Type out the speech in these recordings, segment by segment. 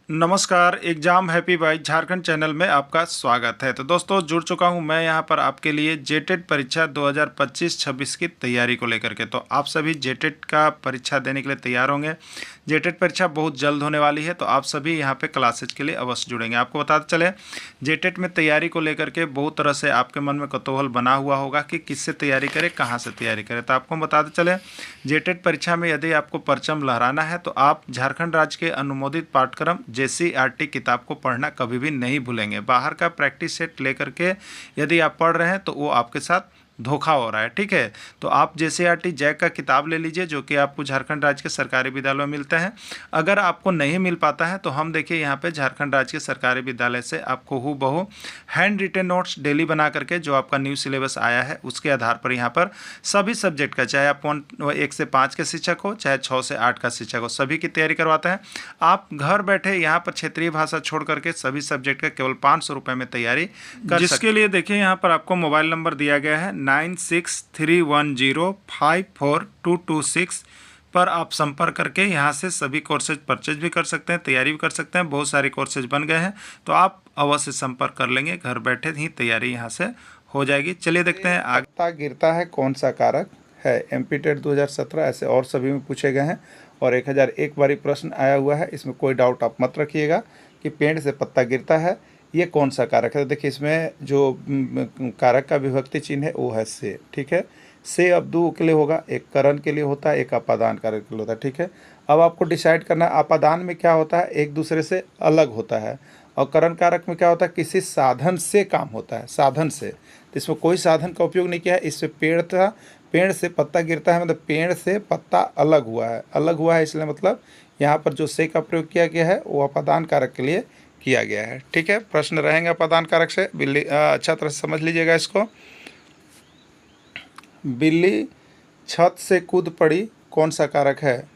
नमस्कार, exam happy by Jharkhand channel में आपका स्वागत है। तो दोस्तों जुड़ चुका हूं मैं यहां पर आपके लिए जेटेट परीक्षा 2025-26 की तैयारी को लेकर के। तो आप सभी जेटेट का परीक्षा देने के लिए तैयार होंगे। जेटेट परीक्षा बहुत जल्द होने वाली है, तो आप सभी यहां पे क्लासेज के लिए अवश्य जुड़ेंगे। आपको बताते चले, जेटेट में तैयारी को लेकर के बहुत तरह से आपके मन में कौतूहल बना हुआ होगा कि किससे तैयारी करें, कहाँ से तैयारी करें। तो आपको बताते चले, जेटेट परीक्षा में यदि आपको परचम लहराना है तो आप झारखंड राज्य के अनुमोदित पाठ्यक्रम JCERT किताब को पढ़ना कभी भी नहीं भूलेंगे। बाहर का प्रैक्टिस सेट लेकर के यदि आप पढ़ रहे हैं तो वो आपके साथ धोखा हो रहा है, ठीक है। तो आप JCERT जैक का किताब ले लीजिए, जो कि आपको झारखंड राज्य के सरकारी विद्यालयों में मिलते हैं। अगर आपको नहीं मिल पाता है तो हम देखिए यहाँ पे झारखंड राज्य के सरकारी विद्यालय से आपको हूबहू हैंड रिटेन नोट्स डेली बना करके, जो आपका न्यू सिलेबस आया है उसके आधार पर यहाँ पर सभी सब्जेक्ट का, चाहे आप 1 से 5 के शिक्षक हो, चाहे 6 से 8 का शिक्षक हो, सभी की तैयारी करवाते हैं। आप घर बैठे यहाँ पर क्षेत्रीय भाषा छोड़ करके सभी सब्जेक्ट का केवल 500 रुपये में तैयारी कर जिसके लिए देखिए यहाँ पर आपको मोबाइल नंबर दिया गया है 9631054226 पर आप संपर्क करके यहाँ से सभी कोर्सेज परचेज भी कर सकते हैं, तैयारी भी कर सकते हैं। बहुत सारे कोर्सेज बन गए हैं, तो आप अवश्य संपर्क कर लेंगे, घर बैठे ही तैयारी यहाँ से हो जाएगी। चलिए देखते हैं आगे। पत्ता गिरता है कौन सा कारक है? एमपी टेट 2017 ऐसे और सभी में पूछे गए हैं और 1001 बारी प्रश्न आया हुआ है। इसमें कोई डाउट आप मत रखिएगा कि पेड़ से पत्ता गिरता है, ये कौन सा कारक है। तो देखिए, इसमें जो कारक का विभक्ति चिन्ह है वो है से, ठीक है। से अब दो के लिए होगा, एक करण के लिए होता है, एक अपादान कारक के लिए होता है, ठीक है। अब आपको डिसाइड करना है अपादान में क्या होता है, एक दूसरे से अलग होता है, और करण कारक में क्या होता है, किसी साधन से काम होता है, साधन से। तो इसमें कोई साधन का उपयोग नहीं किया है। इससे पेड़ से पत्ता गिरता है, मतलब पेड़ से पत्ता अलग हुआ है, अलग हुआ है, इसलिए मतलब यहाँ पर जो से का प्रयोग किया गया है वो अपादान कारक के लिए किया गया है, ठीक है। प्रश्न रहेंगे अपादान कारक से, बिल्ली अच्छा तरह से समझ लीजिएगा इसको। बिल्ली छत से कूद पड़ी, कौन सा कारक है?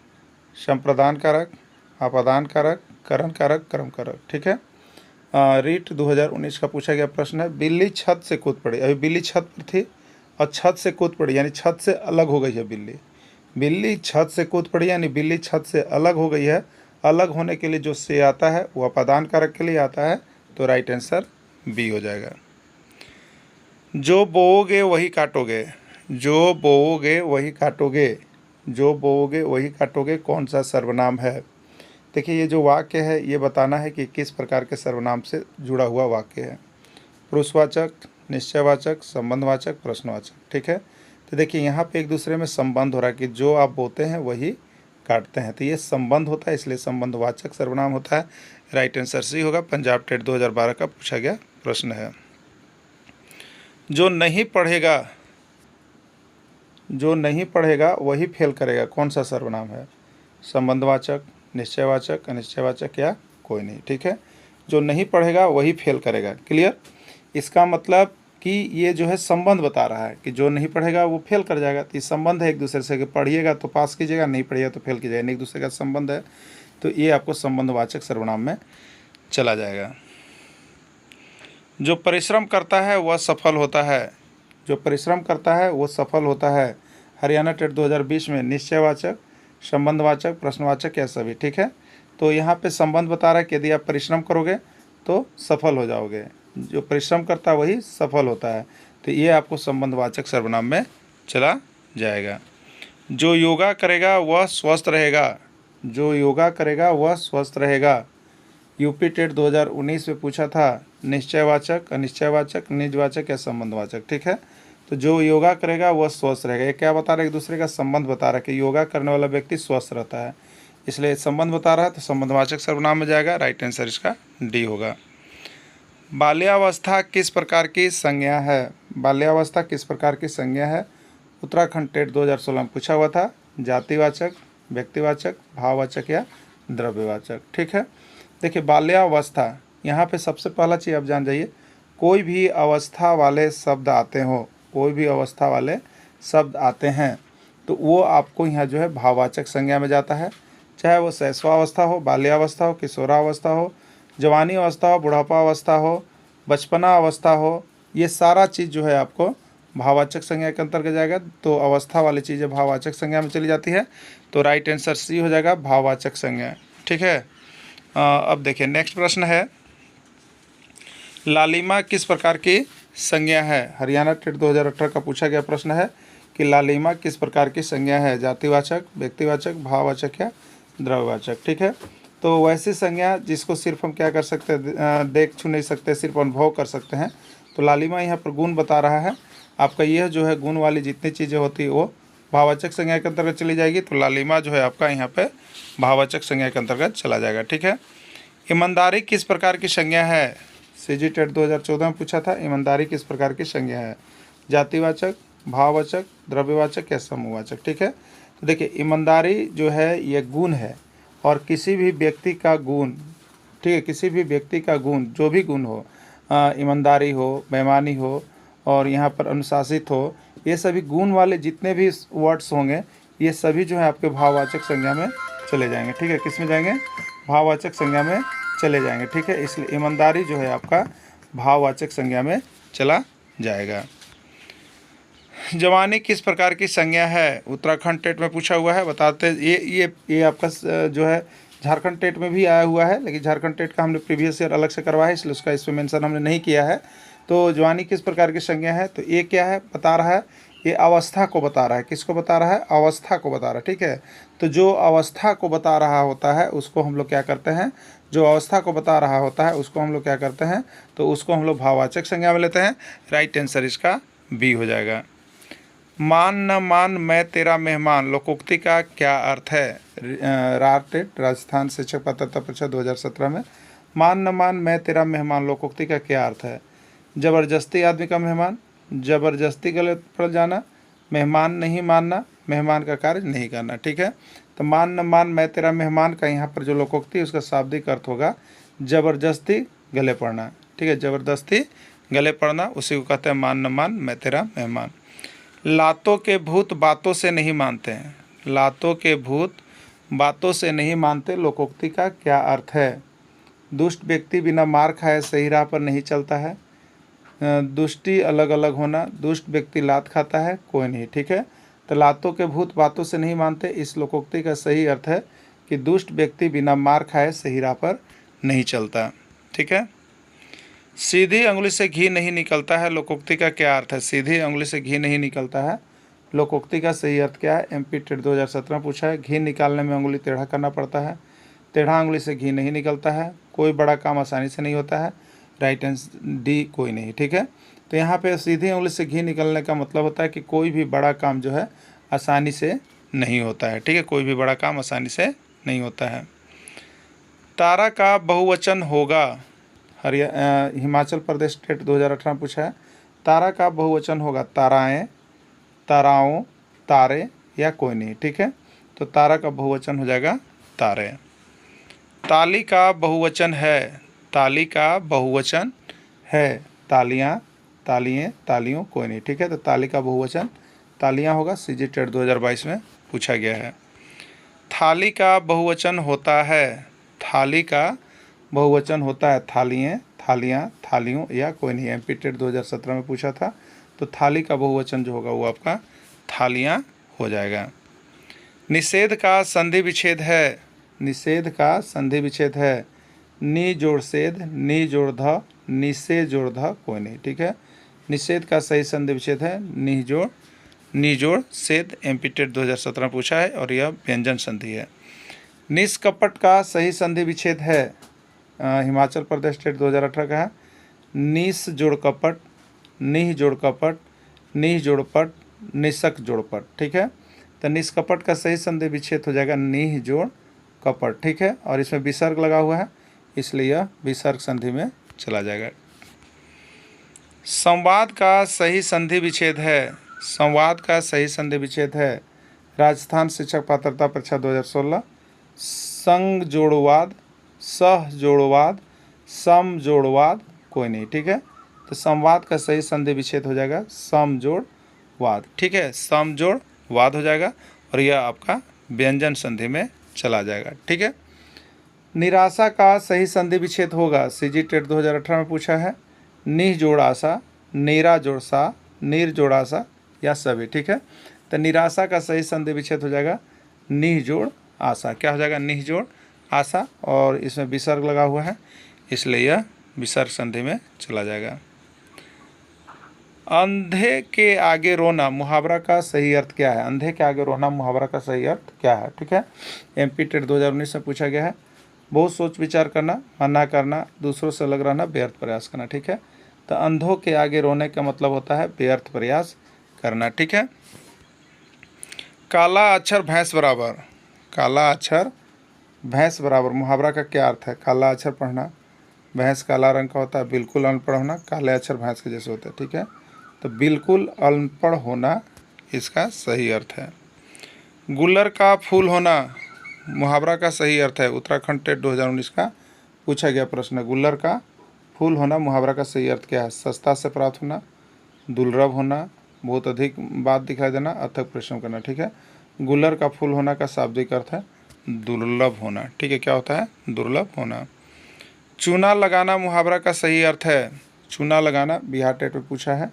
संप्रदान कारक, अपादान कारक, करण कारक, कर्म कारक, ठीक है। रीट 2019 का पूछा गया प्रश्न है, बिल्ली छत से कूद पड़ी। अभी बिल्ली छत पर थी और छत से कूद पड़ी, यानी छत से अलग हो गई है बिल्ली। बिल्ली छत से कूद पड़ी यानी बिल्ली छत से अलग हो गई है। अलग होने के लिए जो से आता है वो अपादान कारक के लिए आता है, तो राइट आंसर बी हो जाएगा। जो बोओगे वही काटोगे, जो बोओगे वही काटोगे, जो बोओगे वही काटोगे, कौन सा सर्वनाम है? देखिए, ये जो वाक्य है ये बताना है कि किस प्रकार के सर्वनाम से जुड़ा हुआ वाक्य है। पुरुषवाचक, निश्चयवाचक, संबंधवाचक, प्रश्नवाचक, ठीक है। तो देखिए यहाँ पे एक दूसरे में संबंध हो रहा है कि जो आप बोते हैं वही काटते हैं, तो ये संबंध होता है, इसलिए संबंधवाचक सर्वनाम होता है। राइट आंसर सी होगा। पंजाब टेट 2012 का पूछा गया प्रश्न है। जो नहीं पढ़ेगा, जो नहीं पढ़ेगा वही फेल करेगा, कौन सा सर्वनाम है? संबंधवाचक, निश्चयवाचक, अनिश्चयवाचक या कोई नहीं, ठीक है। जो नहीं पढ़ेगा वही फेल करेगा, क्लियर। इसका मतलब कि ये जो है संबंध बता रहा है कि जो नहीं पढ़ेगा वो फेल कर जाएगा। तो ये संबंध है एक दूसरे से, कि पढ़िएगा तो पास कीजिएगा, नहीं पढ़िएगा तो फेल कीजिएगा, एक दूसरे का संबंध है, तो ये आपको संबंधवाचक सर्वनाम में चला जाएगा। जो परिश्रम करता है वह सफल होता है, जो परिश्रम करता है वो सफल होता है। हरियाणा टेट 2020 में निश्चयवाचक, संबंधवाचक, प्रश्नवाचक या सभी, ठीक है। तो यहाँ पे संबंध बता रहा है कि यदि आप परिश्रम करोगे तो सफल हो जाओगे, जो परिश्रम करता है वही सफल होता है, तो ये आपको संबंधवाचक सर्वनाम में चला जाएगा। जो योगा करेगा वह स्वस्थ रहेगा, जो योगा करेगा वह स्वस्थ रहेगा। यूपी टेट 2019 में पूछा था, निश्चयवाचक, अनिश्चयवाचक, निजवाचक या संबंधवाचक, ठीक है। तो जो योगा करेगा वह स्वस्थ रहेगा, ये क्या बता रहा है? एक दूसरे का संबंध बता रहा है कि योगा करने वाला व्यक्ति स्वस्थ रहता है, इसलिए संबंध बता रहा है, तो संबंधवाचक सर्वनाम में जाएगा। राइट आंसर इसका डी होगा। बाल्यावस्था किस प्रकार की संज्ञा है? बाल्यावस्था किस प्रकार की संज्ञा है? उत्तराखंड टेट 2016 में पूछा हुआ था। जातिवाचक, व्यक्तिवाचक, भाववाचक या द्रव्यवाचक, ठीक है। देखिए, बाल्यावस्था, यहाँ पे सबसे पहला चीज़ आप जान जाइए, कोई भी अवस्था वाले शब्द आते हो, कोई भी अवस्था वाले शब्द आते हैं तो वो आपको यहाँ जो है भाववाचक संज्ञा में जाता है। चाहे वो शैशवावस्था हो, बाल्यावस्था हो, किशोरावस्था हो, जवानी अवस्था हो, बुढ़ापा अवस्था हो, बचपना अवस्था हो, ये सारा चीज़ जो है आपको भाववाचक संज्ञा के अंतर्गत जाएगा। तो अवस्था वाली चीज़ें भाववाचक संज्ञा में चली जाती है, तो राइट आंसर सी हो जाएगा, भाववाचक संज्ञा, ठीक है। अब देखिए नेक्स्ट प्रश्न है, लालिमा किस प्रकार की संज्ञा है? हरियाणा टेट 2018 का पूछा गया प्रश्न है कि लालिमा किस प्रकार की संज्ञा है? जातिवाचक, व्यक्तिवाचक, भाववाचक या द्रव्यवाचक। ठीक है, तो वैसी संज्ञा जिसको सिर्फ हम क्या कर सकते हैं, देख छू नहीं सकते, सिर्फ अनुभव कर सकते हैं। तो लालिमा यहाँ पर गुण बता रहा है आपका। यह जो है गुण वाली जितनी चीज़ें होती है वो भाववाचक संज्ञा के अंतर्गत चली जाएगी। तो लालिमा जो है आपका यहाँ पे भाववाचक संज्ञा के अंतर्गत चला जाएगा। ठीक है, ईमानदारी किस प्रकार की संज्ञा है? सीजी टेट 2014 में पूछा था, ईमानदारी किस प्रकार की संज्ञा है? जातिवाचक, भाववाचक, द्रव्यवाचक या समूहवाचक। ठीक है, तो देखिए ईमानदारी जो है ये गुण है, और किसी भी व्यक्ति का गुण, ठीक है, किसी भी व्यक्ति का गुण, जो भी गुण हो, ईमानदारी हो, बेईमानी हो और यहाँ पर अनुशासित हो, ये सभी गुण वाले जितने भी वर्ड्स होंगे ये सभी जो है आपके भाववाचक संज्ञा में चले जाएंगे। ठीक है, किस में जाएंगे? भाववाचक संज्ञा में चले जाएंगे। ठीक है, इसलिए ईमानदारी जो है आपका भाववाचक संज्ञा में चला जाएगा। जवानी किस प्रकार की संज्ञा है? उत्तराखंड टेट में पूछा हुआ है, बताते ये आपका जो है झारखंड टेट में भी आया हुआ है, लेकिन झारखंड टेट का हमने प्रीवियस ईयर अलग से करवाया है, इसलिए उसका इस पर मेंशन हमने नहीं किया है। तो जवानी किस प्रकार की संज्ञा है? तो ये क्या है बता रहा है? ये अवस्था को बता रहा है। किसको बता रहा है? अवस्था को बता रहा है। ठीक है, तो जो अवस्था को बता रहा होता है उसको हम लोग क्या करते हैं? जो अवस्था को बता रहा होता है उसको हम लोग क्या करते हैं? तो उसको हम लोग भाववाचक संज्ञा में लेते हैं। राइट आंसर इसका बी हो जाएगा। मान न मान मैं तेरा मेहमान लोकोक्ति का क्या अर्थ है? राटेट राजस्थान शिक्षक पात्रता परीक्षा 2017 में मान न मान मैं तेरा मेहमान लोकोक्ति का क्या अर्थ है? ज़बरदस्ती आदमी का मेहमान, ज़बरदस्ती गले पड़ जाना, मेहमान नहीं मानना, मेहमान का कार्य नहीं करना। ठीक है, तो मान न मान मैं तेरा मेहमान का यहाँ पर जो लोकोक्ति उसका शाब्दिक अर्थ होगा ज़बरदस्ती गले पड़ना। ठीक है, ज़बरदस्ती गले पड़ना उसी को कहते हैं मान न मान मैं तेरा मेहमान। लातों के भूत बातों से नहीं मानते हैं, लातों के भूत बातों से नहीं मानते लोकोक्ति का क्या अर्थ है? दुष्ट व्यक्ति बिना मार खाए सही राह पर नहीं चलता है। दुष्टि अलग अलग होना, दुष्ट व्यक्ति लात खाता है कोई नहीं। ठीक है, तो लातों के भूत बातों से नहीं मानते, इस लोकोक्ति का सही अर्थ है कि दुष्ट व्यक्ति बिना मार खाए सही राह पर नहीं चलता। ठीक है, सीधी उंगली से घी नहीं निकलता है लोकोक्ति का क्या अर्थ है? सीधी उंगली से घी नहीं निकलता है लोकोक्ति का सही अर्थ क्या है? एमपी टेट 2017 पूछा है। घी निकालने में उंगली टेढ़ा करना पड़ता है, टेढ़ा उंगली से घी नहीं निकलता है, कोई बड़ा काम आसानी से नहीं होता है। राइट आंसर डी कोई नहीं। ठीक है, तो यहाँ पे सीधी उंगली से घी निकलने का मतलब होता है कि कोई भी बड़ा काम जो है आसानी से नहीं होता है। ठीक है, कोई भी बड़ा काम आसानी से नहीं होता है। तारा का बहुवचन होगा? हिमाचल प्रदेश स्टेट 2018 में पूछा है। तारा का बहुवचन होगा ताराएं, ताराओं, तारे या कोई नहीं। ठीक है, तो तारा का बहुवचन हो जाएगा तारे। ताली का बहुवचन है? ताली का बहुवचन है तालियां, तालियां, तालियों कोई नहीं। ठीक है, तो ताली का बहुवचन तालियां होगा। सीजी टेट 2022 में पूछा गया है। थाली का बहुवचन होता है? थाली का बहुवचन होता है थालियाँ, थालियाँ, थालियों या कोई नहीं। एमपी टेट 2017 में पूछा था, तो थाली का बहुवचन जो होगा वो आपका थालियाँ हो जाएगा। निषेध का संधि विच्छेद है? निषेध का संधि विच्छेद है नि जोड़ सेध, नि जोड़ ध, नि से जोड़ ध कोई नहीं। ठीक है, निषेध का सही संधि विच्छेद है नि जोड़ सेध। एमपी टेट 2017 पूछा है और यह व्यंजन संधि है। निष्कपट का सही संधि विच्छेद है? हिमाचल प्रदेश स्टेट 2018 का है। निस जोड़ कपट, निह जोड़ कपट, निह जोड़ पट, निसक जोड़ पट। ठीक है, तो निष्कपट का सही संधि विच्छेद हो जाएगा निह जोड़ कपट। ठीक है, और इसमें विसर्ग लगा हुआ है इसलिए यह विसर्ग संधि में चला जाएगा। संवाद का सही संधि विच्छेद है? संवाद का सही संधि विच्छेद है राजस्थान शिक्षक पात्रता परीक्षा 2016। संग जोड़वाद, सह जोड़वाद, सम जोड़वाद कोई नहीं। ठीक है, तो संवाद का सही संधि विच्छेद हो जाएगा सम जोड़ वाद। ठीक है, सम जोड़ वाद हो जाएगा और यह आपका व्यंजन संधि में चला जाएगा। ठीक है, निराशा का सही संधि विच्छेद होगा? सीजी टेट 2018 में पूछा है। निह जोड़ आशा, नीरा जोड़ सा, नीर जोड़ आशा या सभी। ठीक है, तो निराशा का सही संधि विच्छेद हो जाएगा निह जोड़ आशा। क्या हो जाएगा? निह जोड़ आशा, और इसमें विसर्ग लगा हुआ है इसलिए यह विसर्ग संधि में चला जाएगा। अंधे के आगे रोना मुहावरा का सही अर्थ क्या है? अंधे के आगे रोना मुहावरा का सही अर्थ क्या है? ठीक है, एमपी टेट 2019 में पूछा गया है। बहुत सोच विचार करना, मना करना, दूसरों से अलग रहना, व्यर्थ प्रयास करना। ठीक है, तो अंधों के आगे रोने का मतलब होता है व्यर्थ प्रयास करना। ठीक है, काला अक्षर भैंस बराबर, काला अक्षर भैंस बराबर मुहावरा का क्या अर्थ है? काला अक्षर पढ़ना, भैंस काला रंग का होता है, बिल्कुल अनपढ़ होना, काले अक्षर भैंस के जैसे होते हैं। ठीक है, तो बिल्कुल अनपढ़ होना इसका सही अर्थ है। गुल्लर का फूल होना मुहावरा का सही अर्थ है। उत्तराखंड टेट 2019 का पूछा गया प्रश्न। गुल्लर का फूल होना मुहावरा का सही अर्थ क्या है? सस्ता से प्राप्त होना, दुर्लभ होना, बहुत अधिक बात दिखाई देना, अथक परिश्रम करना। ठीक है, गुल्लर का फूल होना का शाब्दिक अर्थ है दुर्लभ होना। ठीक है, क्या होता है? दुर्लभ होना। चूना लगाना मुहावरा का सही अर्थ है। चूना लगाना बिहार टेट में पूछा है।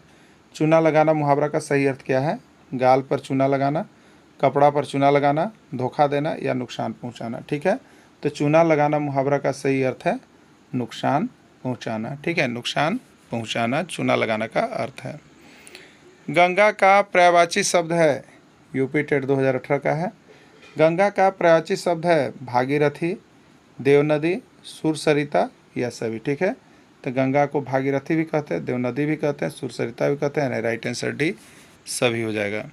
चूना लगाना मुहावरा का सही अर्थ क्या है? गाल पर चूना लगाना, कपड़ा पर चूना लगाना, धोखा देना या नुकसान पहुंचाना। ठीक है, तो चूना लगाना मुहावरा का सही अर्थ है नुकसान पहुंचाना। ठीक है, नुकसान पहुंचाना चूना लगाना का अर्थ है। गंगा का पर्यायवाची शब्द है, यूपी टेट 2018 का है। गंगा का पर्यायवाची शब्द है भागीरथी, देवनदी, सुरसरिता या सभी। ठीक है, तो गंगा को भागीरथी भी कहते हैं, देवनदी भी कहते हैं, सुरसरिता भी कहते हैं। राइट आंसर डी सभी हो जाएगा।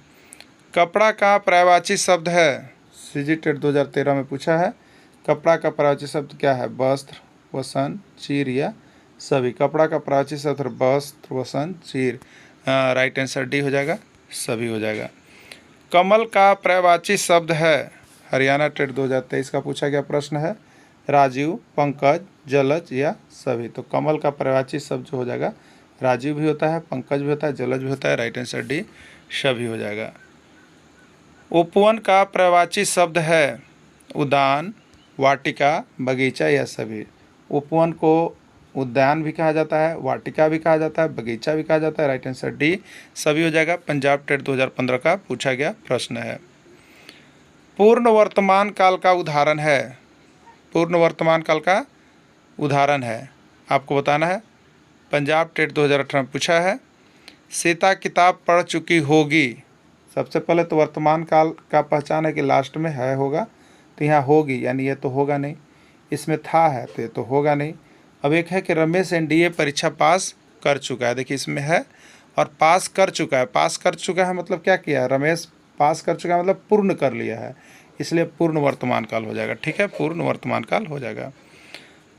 कपड़ा का पर्यायवाची शब्द है, सीजी टेट 2013 में पूछा है। कपड़ा का पर्यायवाची शब्द क्या है? वस्त्र, वसन, चीर या सभी। कपड़ा का पर्यायवाची शब्द है वस्त्र, वसन, चीर। राइट आंसर डी हो जाएगा, सभी हो जाएगा। कमल का पर्यायवाची शब्द है, हरियाणा टेट 2023 का पूछा गया प्रश्न है। राजीव, पंकज, जलज या सभी। तो कमल का पर्यायवाची शब्द जो हो जाएगा राजीव भी होता है, पंकज भी होता है, जलज भी होता है। राइट आंसर डी सभी हो जाएगा। उपवन का पर्यायवाची शब्द है उद्यान, वाटिका, बगीचा या सभी। उपवन को उद्यान भी कहा जाता है, वाटिका भी कहा जाता है, बगीचा भी कहा जाता है। राइट आंसर डी सभी हो जाएगा। पंजाब टेट 2015 का पूछा गया प्रश्न है। पूर्ण वर्तमान काल का उदाहरण है, पूर्ण वर्तमान काल का उदाहरण है आपको बताना है। पंजाब टेट 2018 में पूछा है। सीता किताब पढ़ चुकी होगी। सबसे पहले तो वर्तमान काल का पहचान है कि लास्ट में है होगा, तो यहाँ होगी यानी ये तो होगा नहीं। इसमें था है तो ये तो होगा नहीं। अब एक है कि रमेश एनडीए परीक्षा पास कर चुका है। देखिए इसमें है और पास कर चुका है। पास कर चुका है मतलब क्या किया है? रमेश पास कर चुका है मतलब पूर्ण कर लिया है, इसलिए पूर्ण वर्तमान काल हो जाएगा। ठीक है, पूर्ण वर्तमान काल हो जाएगा।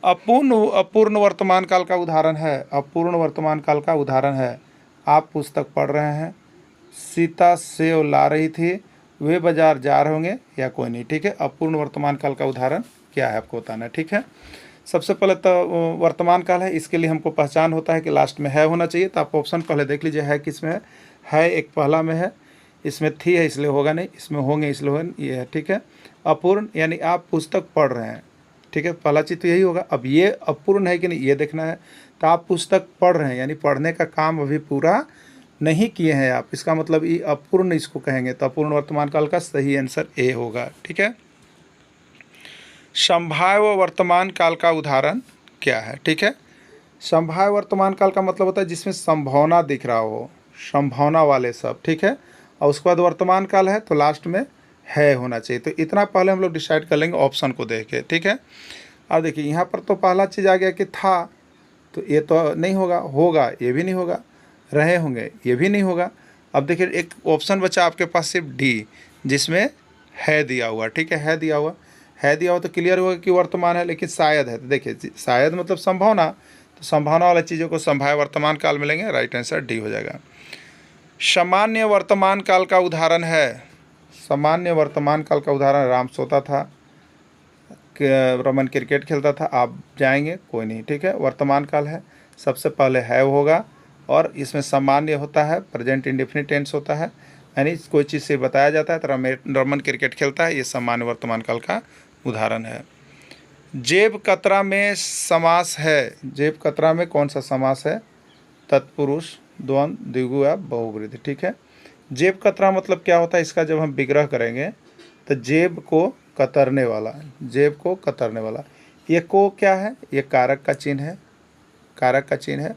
अपूर्ण वर्तमान काल का उदाहरण है, अपूर्ण वर्तमान काल का उदाहरण है। आप पुस्तक पढ़ रहे हैं, सीता सेव ला रही थी, वे बाजार जा रहे होंगे या कोई नहीं। ठीक है, अपूर्ण वर्तमान काल का उदाहरण क्या है आपको बताना है। ठीक है, सबसे पहले तो वर्तमान काल है, इसके लिए हमको पहचान होता है कि लास्ट में है होना चाहिए। तो आप ऑप्शन पहले देख लीजिए है किस में है एक पहला में है, इसमें थी है इसलिए होगा नहीं, इसमें होंगे इसलिए होगा, ये है। ठीक है, अपूर्ण यानी आप पुस्तक पढ़ रहे हैं। ठीक है, पहला चीज़ तो यही होगा। अब ये अपूर्ण है कि नहीं ये देखना है। तो आप पुस्तक पढ़ रहे हैं यानी पढ़ने का काम अभी पूरा नहीं किए हैं आप, इसका मतलब ये अपूर्ण इसको कहेंगे। तो अपूर्ण वर्तमान काल का सही आंसर ए होगा। ठीक है, संभाव्य वर्तमान काल का उदाहरण क्या है? ठीक है, संभाव्य वर्तमान काल का मतलब होता है जिसमें संभावना दिख रहा हो, संभावना वाले सब। ठीक है, और उसके बाद वर्तमान काल है तो लास्ट में है होना चाहिए। तो इतना पहले हम लोग डिसाइड कर लेंगे ऑप्शन को देख के। ठीक है, अब देखिए यहाँ पर तो पहला चीज़ आ गया कि था, तो ये तो नहीं होगा, होगा ये भी नहीं होगा, रहे होंगे ये भी नहीं होगा। अब देखिए एक ऑप्शन बचा आपके पास सिर्फ डी, जिसमें है दिया हुआ। ठीक है दिया हुआ, है दिया हुआ तो क्लियर होगा कि वर्तमान है, लेकिन शायद है। तो देखिए शायद मतलब संभावना, तो संभावना वाली चीज़ों को संभाव्य वर्तमान काल में लेंगे। राइट आंसर डी हो जाएगा। सामान्य वर्तमान काल का उदाहरण है, सामान्य वर्तमान काल का उदाहरण राम सोता था, रमन क्रिकेट खेलता था, आप जाएंगे कोई नहीं। ठीक है, वर्तमान काल है, सबसे पहले है होगा और इसमें सामान्य होता है, प्रेजेंट इंडेफिनिट टेंस होता है, यानी कोई चीज़ से बताया जाता है। तो रमन क्रिकेट खेलता है, ये सामान्य वर्तमान काल का उदाहरण है। जेब कतरा में समास है, जेब कतरा में कौन सा समास है? तत्पुरुष, द्वंद्व, द्विगु या बहुब्रीहि। ठीक है, जेब कतरा मतलब क्या होता है? इसका जब हम विग्रह करेंगे तो जेब को कतरने वाला, जेब को कतरने वाला। ये को क्या है? ये कारक का चिन्ह है, कारक का चिन्ह है।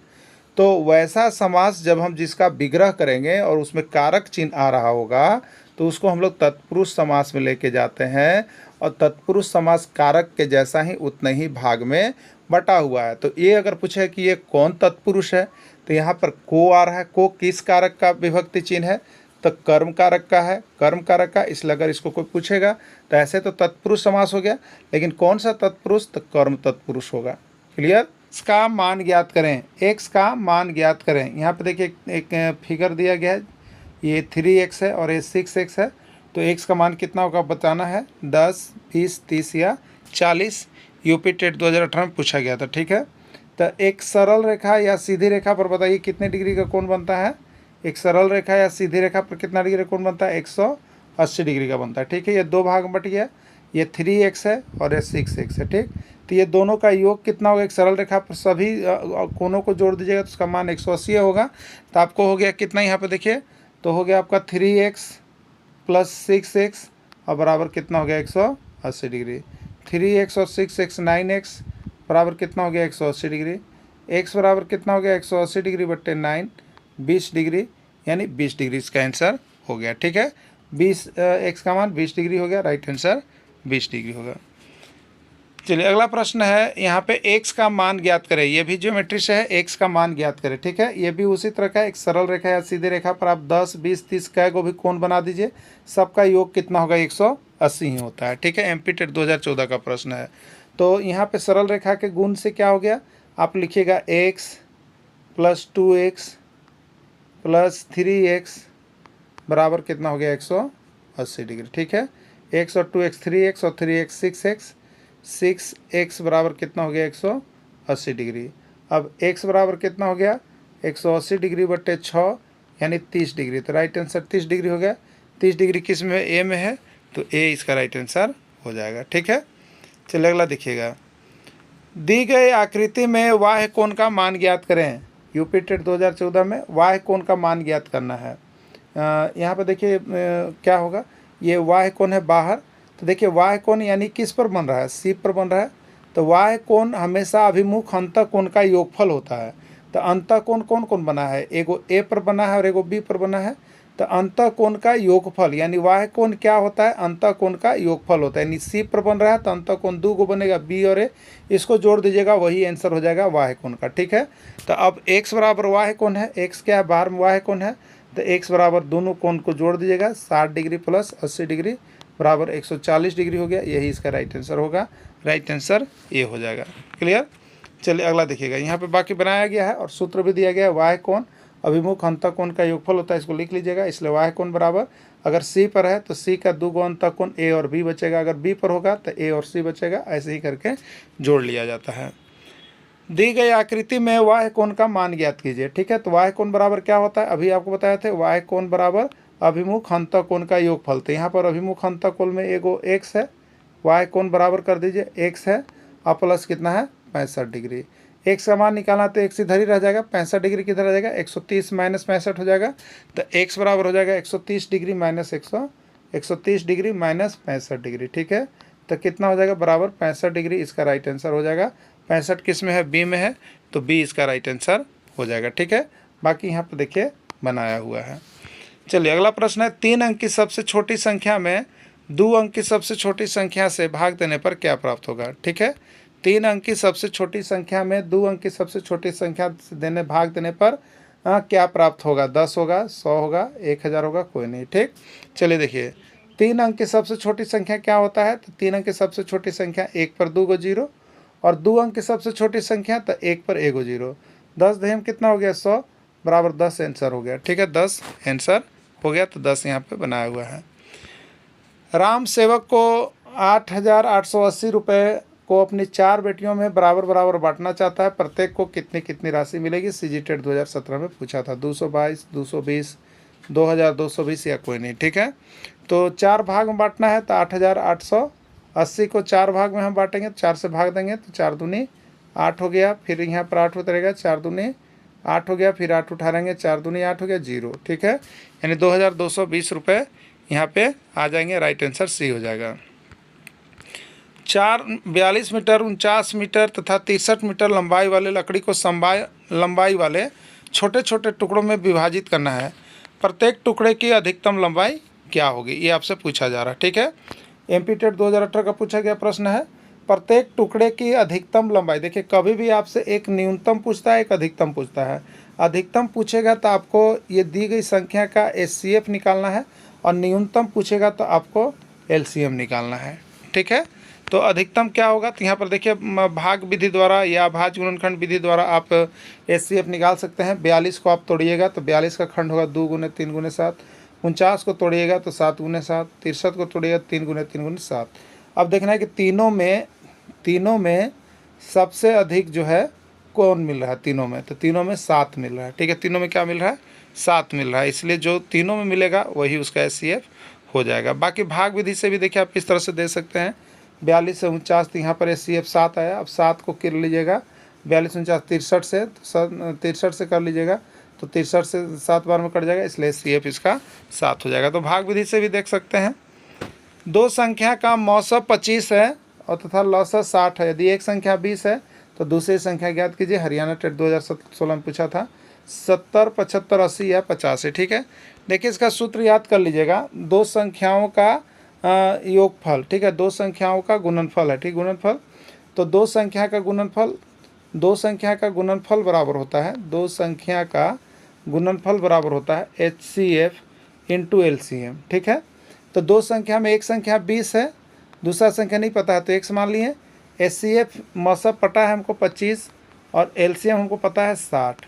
तो वैसा समास जब हम जिसका विग्रह करेंगे और उसमें कारक चिन्ह आ रहा होगा तो उसको हम लोग तत्पुरुष समास में लेके जाते हैं, और तत्पुरुष समास कारक के जैसा ही उतने ही भाग में बटा हुआ है। तो ये अगर पूछे कि ये कौन तत्पुरुष है, तो यहाँ पर को आ रहा है। को किस कारक का विभक्ति चिन्ह है? तो कर्म कारक का है, कर्म कारक का। इसलिए अगर इसको कोई पूछेगा तो ऐसे तो तत्पुरुष समास हो गया, लेकिन कौन सा तत्पुरुष? तो कर्म तत्पुरुष होगा। क्लियर? इसका मान ज्ञात करें, x का मान ज्ञात करें। यहाँ पे देखिए एक फिगर दिया गया है, ये 3x है और ये 6x है। तो x का मान कितना होगा बताना है, 10, 20, 30 या 40। यूपी टेट 2018 में पूछा गया था। ठीक है, तो एक सरल रेखा या सीधी रेखा पर बताइए कितने डिग्री का कोण बनता है? एक सरल रेखा या सीधी रेखा पर कितना डिग्री का कोण बनता है? 180 डिग्री का बनता है। ठीक है, ये दो भाग में बट गया, ये 3x है और ये 6x है। ठीक, तो ये दोनों का योग कितना होगा? एक सरल रेखा पर सभी कोनों को जोड़ दीजिएगा तो उसका मान 180 होगा। तो आपको हो गया कितना? यहाँ पे देखिए, तो हो गया आपका 3x प्लस 6x और बराबर कितना हो गया? 180 डिग्री। 3x और 6x 9x बराबर कितना हो गया? 180 डिग्री। x बराबर कितना हो गया? 180 डिग्री बट्टे 9, 20 डिग्री, यानी 20 डिग्री इसका आंसर हो गया। ठीक है, 20 x का मान 20 डिग्री हो गया, राइट आंसर 20 डिग्री होगा। चलिए अगला प्रश्न है, यहाँ पे x का मान ज्ञात करें। ये भी ज्योमेट्री से है, x का मान ज्ञात करें। ठीक है, ये भी उसी तरह का एक सरल रेखा या सीधी रेखा पर आप 10, 20, 30 कै को भी कोण बना दीजिए, सबका योग कितना होगा? 180 ही होता है। ठीक है, एमपी टेट 2014 का प्रश्न है। तो यहाँ पे सरल रेखा के गुण से क्या हो गया? आप लिखिएगा x plus 2x plus 3x बराबर कितना हो गया? 180 डिग्री। ठीक है, x और 2x 3x और 3x 6x, 6x बराबर कितना हो गया? 180 डिग्री। अब x बराबर कितना हो गया? 180 डिग्री बट्टे 6 यानी 30 डिग्री। तो राइट आंसर 30 डिग्री हो गया। 30 डिग्री किस में? ए में है, तो ए इसका राइट आंसर हो जाएगा। ठीक है, चलिए अगला देखिएगा। दी गई आकृति में वाह्य कोण का मान ज्ञात करें। यूपी टेट 2014 में वाह्य कोण का मान ज्ञात करना है। यहाँ पर देखिए क्या होगा? ये वाह्य कोण है बाहर, तो देखिए वाह्य कोण यानी किस पर बन रहा है? सी पर बन रहा है। तो वाह्य कोण हमेशा अभिमुख अंतः कोण का योगफल होता है। तो अंतः कोण कौन कौन बना है? एगो ए पर बना है और एगो बी पर बना है। तो अंतः कोण का योगफल यानी वाह्य कोण क्या होता है? अंतः कोण का योगफल होता है। यानी सी पर बन रहा है तो अंतः कोण दो गो बनेगा, बी और ए, इसको जोड़ दीजिएगा, वही आंसर हो जाएगा वाह्य कोण का। ठीक है, तो अब x बराबर वाह्य कोण है, x क्या है? बाहर में वाह्य कोण है, तो x बराबर दोनों कोण को जोड़ दीजिएगा, 60 डिग्री प्लस 80 डिग्री बराबर 140 डिग्री हो गया। यही इसका राइट आंसर होगा, राइट आंसर ये हो जाएगा। क्लियर? चलिए अगला देखिएगा। यहाँ पे बाकी बनाया गया है और सूत्र भी दिया गया है। वाह्य कोण अभिमुख अंतः कोण का योगफल होता है, इसको लिख लीजिएगा। इसलिए वाह्य कोण बराबर अगर सी पर है तो सी का दो गो अंतः कोण ए और बी बचेगा, अगर बी पर होगा तो ए और सी बचेगा। ऐसे ही करके जोड़ लिया जाता है। दी गई आकृति में वाह्य कोण का मान ज्ञात कीजिए। ठीक है, तो वाह्य कोण बराबर क्या होता है? अभी आपको बताए थे, वाह्य कोण बराबर अभिमुख अंतः कोण का योगफल। तो यहाँ पर अभिमुख अंतः कोण में एगो x है, वाह्य कोण बराबर कर दीजिए x है और प्लस कितना है? 65 डिग्री। x का मान निकालना तो x इधर ही रह जाएगा, 65 डिग्री किधर रह जाएगा? 130 माइनस 65 हो जाएगा। तो x बराबर हो जाएगा 130 degree minus 130 degree minus 65 degree. ठीक है, तो कितना हो जाएगा? बराबर 65 डिग्री इसका राइट आंसर हो जाएगा। 65 किस में है? बी में है, तो बी इसका राइट आंसर हो जाएगा। ठीक है, बाकी यहाँ पर देखिए बनाया हुआ है। चलिए अगला प्रश्न है, 3 अंक की सबसे छोटी संख्या में 2 अंक की सबसे छोटी संख्या से भाग देने पर क्या प्राप्त होगा? ठीक है, 3 अंक की सबसे छोटी संख्या में 2 अंक की सबसे छोटी संख्या से भाग देने पर क्या प्राप्त होगा? 10 होगा, 100 होगा, 1000 होगा, कोई नहीं। ठीक, चलिए देखिए 3 अंक की सबसे छोटी संख्या क्या होता है? तो 3 अंक की सबसे छोटी संख्या 1 पर 2 गो जीरो, और 2 अंक की सबसे छोटी संख्या तो 1 पर 1 गो जीरो। 10 दहेम कितना हो गया? 100 बराबर 10 आंसर हो गया। ठीक है, 10 आंसर हो गया, तो 10 यहाँ पे बनाया हुआ है। राम सेवक को 8880 रुपये को अपनी 4 बेटियों में बराबर बराबर बांटना चाहता है। प्रत्येक को कितनी कितनी राशि मिलेगी? सीजी टेट 2017 में पूछा था। 222, 220, 2220 या कोई नहीं। ठीक है, तो 4 भाग में बांटना है, तो 8880 को 4 भाग में हम बांटेंगे, 4 से भाग देंगे तो 4 दूनी 8 हो गया, फिर यहाँ पर 8 होता रहेगा, 4 दूनी 8 हो गया, फिर 8 उठाएंगे, 4 दूनी 8 हो गया, 0। ठीक है, यानी 2220 रुपये यहाँ पे आ जाएंगे, राइट आंसर सी हो जाएगा। 42 मीटर, 49 मीटर तथा 63 मीटर लंबाई वाले लकड़ी को लंबाई वाले छोटे छोटे टुकड़ों में विभाजित करना है। प्रत्येक टुकड़े की अधिकतम लंबाई क्या होगी, ये आपसे पूछा जा रहा है। ठीक है, एमपी टेट 2018 का पूछा गया प्रश्न है। प्रत्येक टुकड़े की अधिकतम लंबाई, देखिए कभी भी आपसे एक न्यूनतम पूछता है, एक अधिकतम पूछता है। अधिकतम पूछेगा तो आपको ये दी गई संख्या का एचसीएफ निकालना है, और न्यूनतम पूछेगा तो आपको एलसीएम निकालना है। ठीक है, तो अधिकतम क्या होगा, तो यहाँ पर देखिए भाग विधि द्वारा या भाज्य गुणनखंड विधि द्वारा आप एचसीएफ निकाल सकते हैं। 42 को आप तोड़िएगा तो 42 का खंड होगा 2 गुने 3 गुने 7। 49 को तोड़िएगा तो 7 गुने 7। 63 को तोड़िएगा 3 गुने 3 गुने 7। अब देखना है कि तीनों में सबसे अधिक जो है कौन मिल रहा है तीनों में, तो तीनों में 7 मिल रहा है। ठीक है, तीनों में क्या मिल रहा है, 7 मिल रहा है, इसलिए जो तीनों में मिलेगा वही उसका एचसीएफ हो जाएगा। बाकी भाग विधि से भी देखिए आप इस तरह से दे सकते हैं। 42 से 49, तो यहाँ पर एचसीएफ 7 आया। अब 7 को कर लीजिएगा, 42 49 63 से, 63 से कर लीजिएगा तो 63 से 7 बार में कट जाएगा, इसलिए एचसीएफ इसका 7 हो जाएगा। तो भाग विधि से भी देख सकते हैं। दो संख्या का मौसम 25 है और तथा लौसत 60 है। यदि एक संख्या 20 है तो दूसरी संख्या ज्ञात कीजिए। हरियाणा टेट 2016 में पूछा था। 70, 75, 80 या 50 है। ठीक है, देखिए इसका सूत्र याद कर लीजिएगा। दो संख्याओं का योगफल, ठीक है, दो संख्याओं का गुणनफल है। ठीक, गुणनफल, तो दो संख्या का गुणनफल बराबर होता है, दो संख्या का गुणनफल बराबर होता है एचसीएफ इंटू एलसीएम। ठीक है, तो दो संख्या में एक संख्या 20 है, दूसरा संख्या नहीं पता है तो x मान लिए। एचसीएफ मौसम पता है हमको 25 और एलसीएम हमको पता है 60।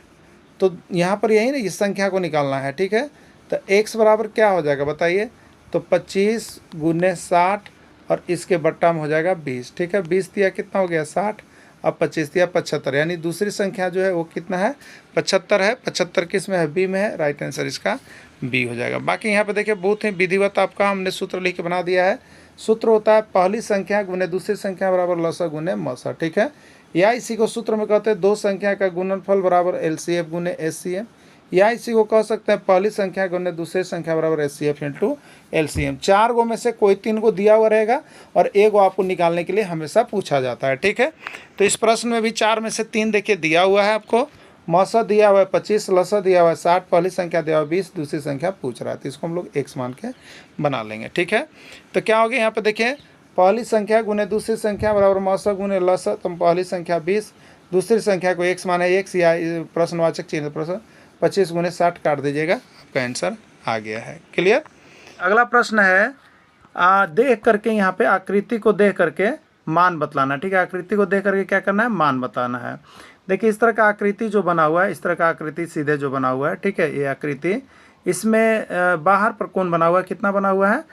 तो यहाँ पर यही ना इस संख्या को निकालना है। ठीक है, तो x बराबर क्या हो जाएगा बताइए, तो 25 गुने 60 और इसके बट्टा में हो जाएगा 20। ठीक है, 20 दिया कितना हो गया 60, अब 25 दिया 75, यानी दूसरी संख्या जो है वो कितना है 75 है। 75 किस में है, बी में है, राइट आंसर इसका बी हो जाएगा। बाकी यहाँ पे देखिए बहुत ही विधिवत आपका हमने सूत्र लिख के बना दिया है। सूत्र होता है पहली संख्या गुने दूसरी संख्या बराबर लसा गुने मौसा। ठीक है, या इसी को सूत्र में कहते हैं दो संख्या का गुणनफल बराबर एलसीएफ गुने एचसीएम, या इसी को कह सकते हैं पहली संख्या गुने दूसरी संख्या बराबर एचसीएफ इंटू एलसीएम। 4 गो में से कोई 3 को दिया हुआ रहेगा और एक गो आपको निकालने के लिए हमेशा पूछा जाता है। ठीक है, तो इस प्रश्न में भी 4 में से 3 देखिए दिया हुआ है आपको। मौसा दिया हुआ है 25, लसा दिया हुआ है 60, पहली संख्या दिया हुआ है 20, दूसरी संख्या पूछ रहा है, तो इसको हम लोग x मान के बना लेंगे। ठीक है, तो क्या हो गया यहाँ पे देखिए, पहली संख्या गुने दूसरी संख्या बराबर मौसा गुने लसा, तो पहली संख्या 20, दूसरी संख्या को x माने x, या प्रश्नवाचक चिन्ह प्रश्न 25 गुने 60 काट दीजिएगा, आपका आंसर आ गया है। क्लियर। अगला प्रश्न है देख करके, यहाँ पे आकृति को देख करके मान बतलाना। ठीक है, आकृति को देख करके क्या करना है, मान बताना है। देखिए इस तरह का आकृति जो बना हुआ है, इस तरह का आकृति सीधे जो बना हुआ है, ठीक है, ये आकृति, इसमें बाहर पर कोण बना हुआ है, कितना बना हुआ है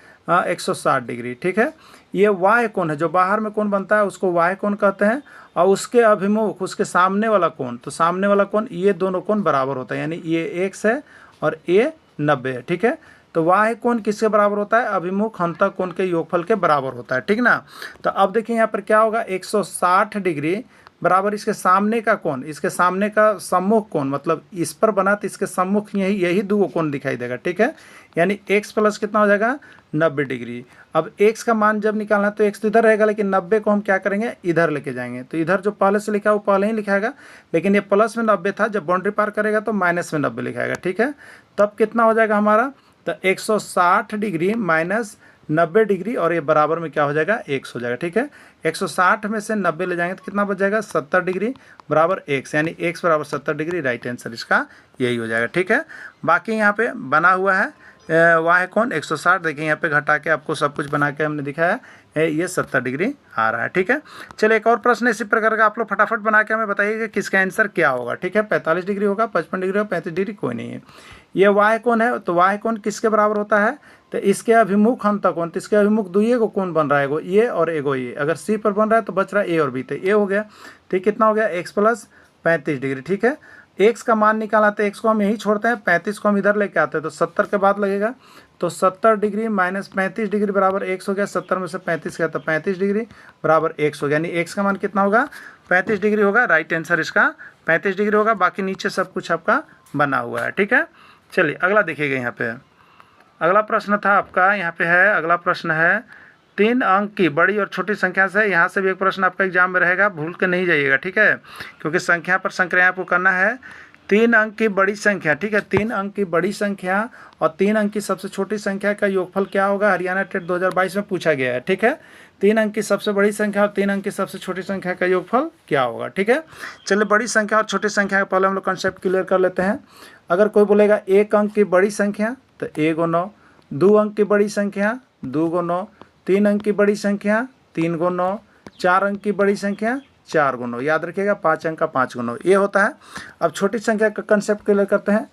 160 डिग्री। ठीक है, ये वाह्य कोण है, जो बाहर में कोण बनता है उसको वाह्य कोण कहते हैं। और उसके अभिमुख, उसके सामने वाला कोण, तो सामने वाला कोण, ये दोनों कोण बराबर होता है, यानी ये x है और ये 90 है। ठीक है, तो वाह्य कोण किसके बराबर होता है, अभिमुख अंतः कोण के योगफल के बराबर होता है। ठीक ना, तो अब देखिए यहाँ पर क्या होगा, 160 डिग्री बराबर इसके सामने का कोण, इसके सामने का सम्मुख कोण, मतलब इस पर बना तो इसके सम्मुख यही दो कोण दिखाई देगा। ठीक है, यानी x प्लस कितना हो जाएगा 90 डिग्री। अब x का मान जब निकालना है तो x तो इधर रहेगा, लेकिन 90 को हम क्या करेंगे, इधर लेके जाएंगे। तो इधर जो पहले से लिखा है वो पहले ही लिखाएगा, लेकिन ये प्लस में 90 था, जब बाउंड्री पार करेगा तो माइनस में 90 लिखाएगा। ठीक है, तब कितना हो जाएगा हमारा, तो 160 डिग्री माइनस 90 डिग्री, और ये बराबर में क्या हो जाएगा, x हो जाएगा। ठीक है, 160 में से 90 ले जाएंगे तो कितना बच जाएगा, 70 डिग्री बराबर x, यानी x बराबर 70 डिग्री, राइट आंसर इसका यही हो जाएगा। ठीक है, बाकी यहाँ पे बना हुआ है वाह्य कोण 160, देखिए यहाँ पे घटा के आपको सब कुछ बना के हमने दिखाया है, ये 70 डिग्री आ रहा है। ठीक है, चलिए एक और प्रश्न इसी प्रकार का आप लोग फटाफट बना के हमें बताइए कि किसका आंसर क्या होगा। ठीक है, 45 डिग्री होगा, 55 डिग्री होगा, 35 डिग्री कोई नहीं है। ये वाह्य कोण है, तो वाह्य कोण किसके बराबर होता है, तो इसके अभिमुख अंतः कोण, तो इसके अभिमुख दुइये को कोण बन रहा है, एगो ये और एगो ये। अगर सी पर बन रहा है तो बच रहा है ए और बी, तो ए हो गया। ठीक, कितना हो गया, x प्लस 35 डिग्री। ठीक है, x का मान निकाला तो x को हम यहीं छोड़ते हैं, 35 को हम इधर लेके आते हैं, तो 70 के बाद लगेगा, तो 70 डिग्री माइनस 35 डिग्री बराबर x हो गया। 70 में से 35 गया तो 35 डिग्री बराबर x हो गया, यानी x का मान कितना होगा, 35 डिग्री होगा। राइट आंसर इसका 35 डिग्री होगा। बाकी नीचे सब कुछ आपका बना हुआ है। ठीक है, चलिए अगला देखिएगा। यहाँ पे अगला प्रश्न था आपका, यहाँ पे है अगला प्रश्न है 3 अंक की बड़ी और छोटी संख्या से, यहाँ से भी एक प्रश्न आपका एग्जाम में रहेगा, भूल के नहीं जाइएगा, ठीक है, क्योंकि संख्या पर संक्रिया आपको करना है। 3 अंक की बड़ी संख्या, ठीक है, 3 अंक की बड़ी संख्या और 3 अंक की सबसे छोटी संख्या का योगफल क्या होगा, हरियाणा टेट 2022 में पूछा गया है, ठीक है। 3 अंक की सबसे बड़ी संख्या और 3 अंक की सबसे छोटी संख्या का योगफल क्या होगा, ठीक है। चलिए बड़ी संख्या और छोटी संख्या का पहले हम लोग कंसेप्ट क्लियर कर लेते हैं। अगर कोई बोलेगा 1 अंक की बड़ी संख्या तो 1 × 9, 2 अंक की बड़ी संख्या 2 × 9, 3 अंक की बड़ी संख्या 3 × 9, 4 अंक की बड़ी संख्या 4 × 9, याद रखिएगा 5 अंक का 5 × 9 ये होता है। अब छोटी संख्या का कंसेप्ट क्लियर करते हैं।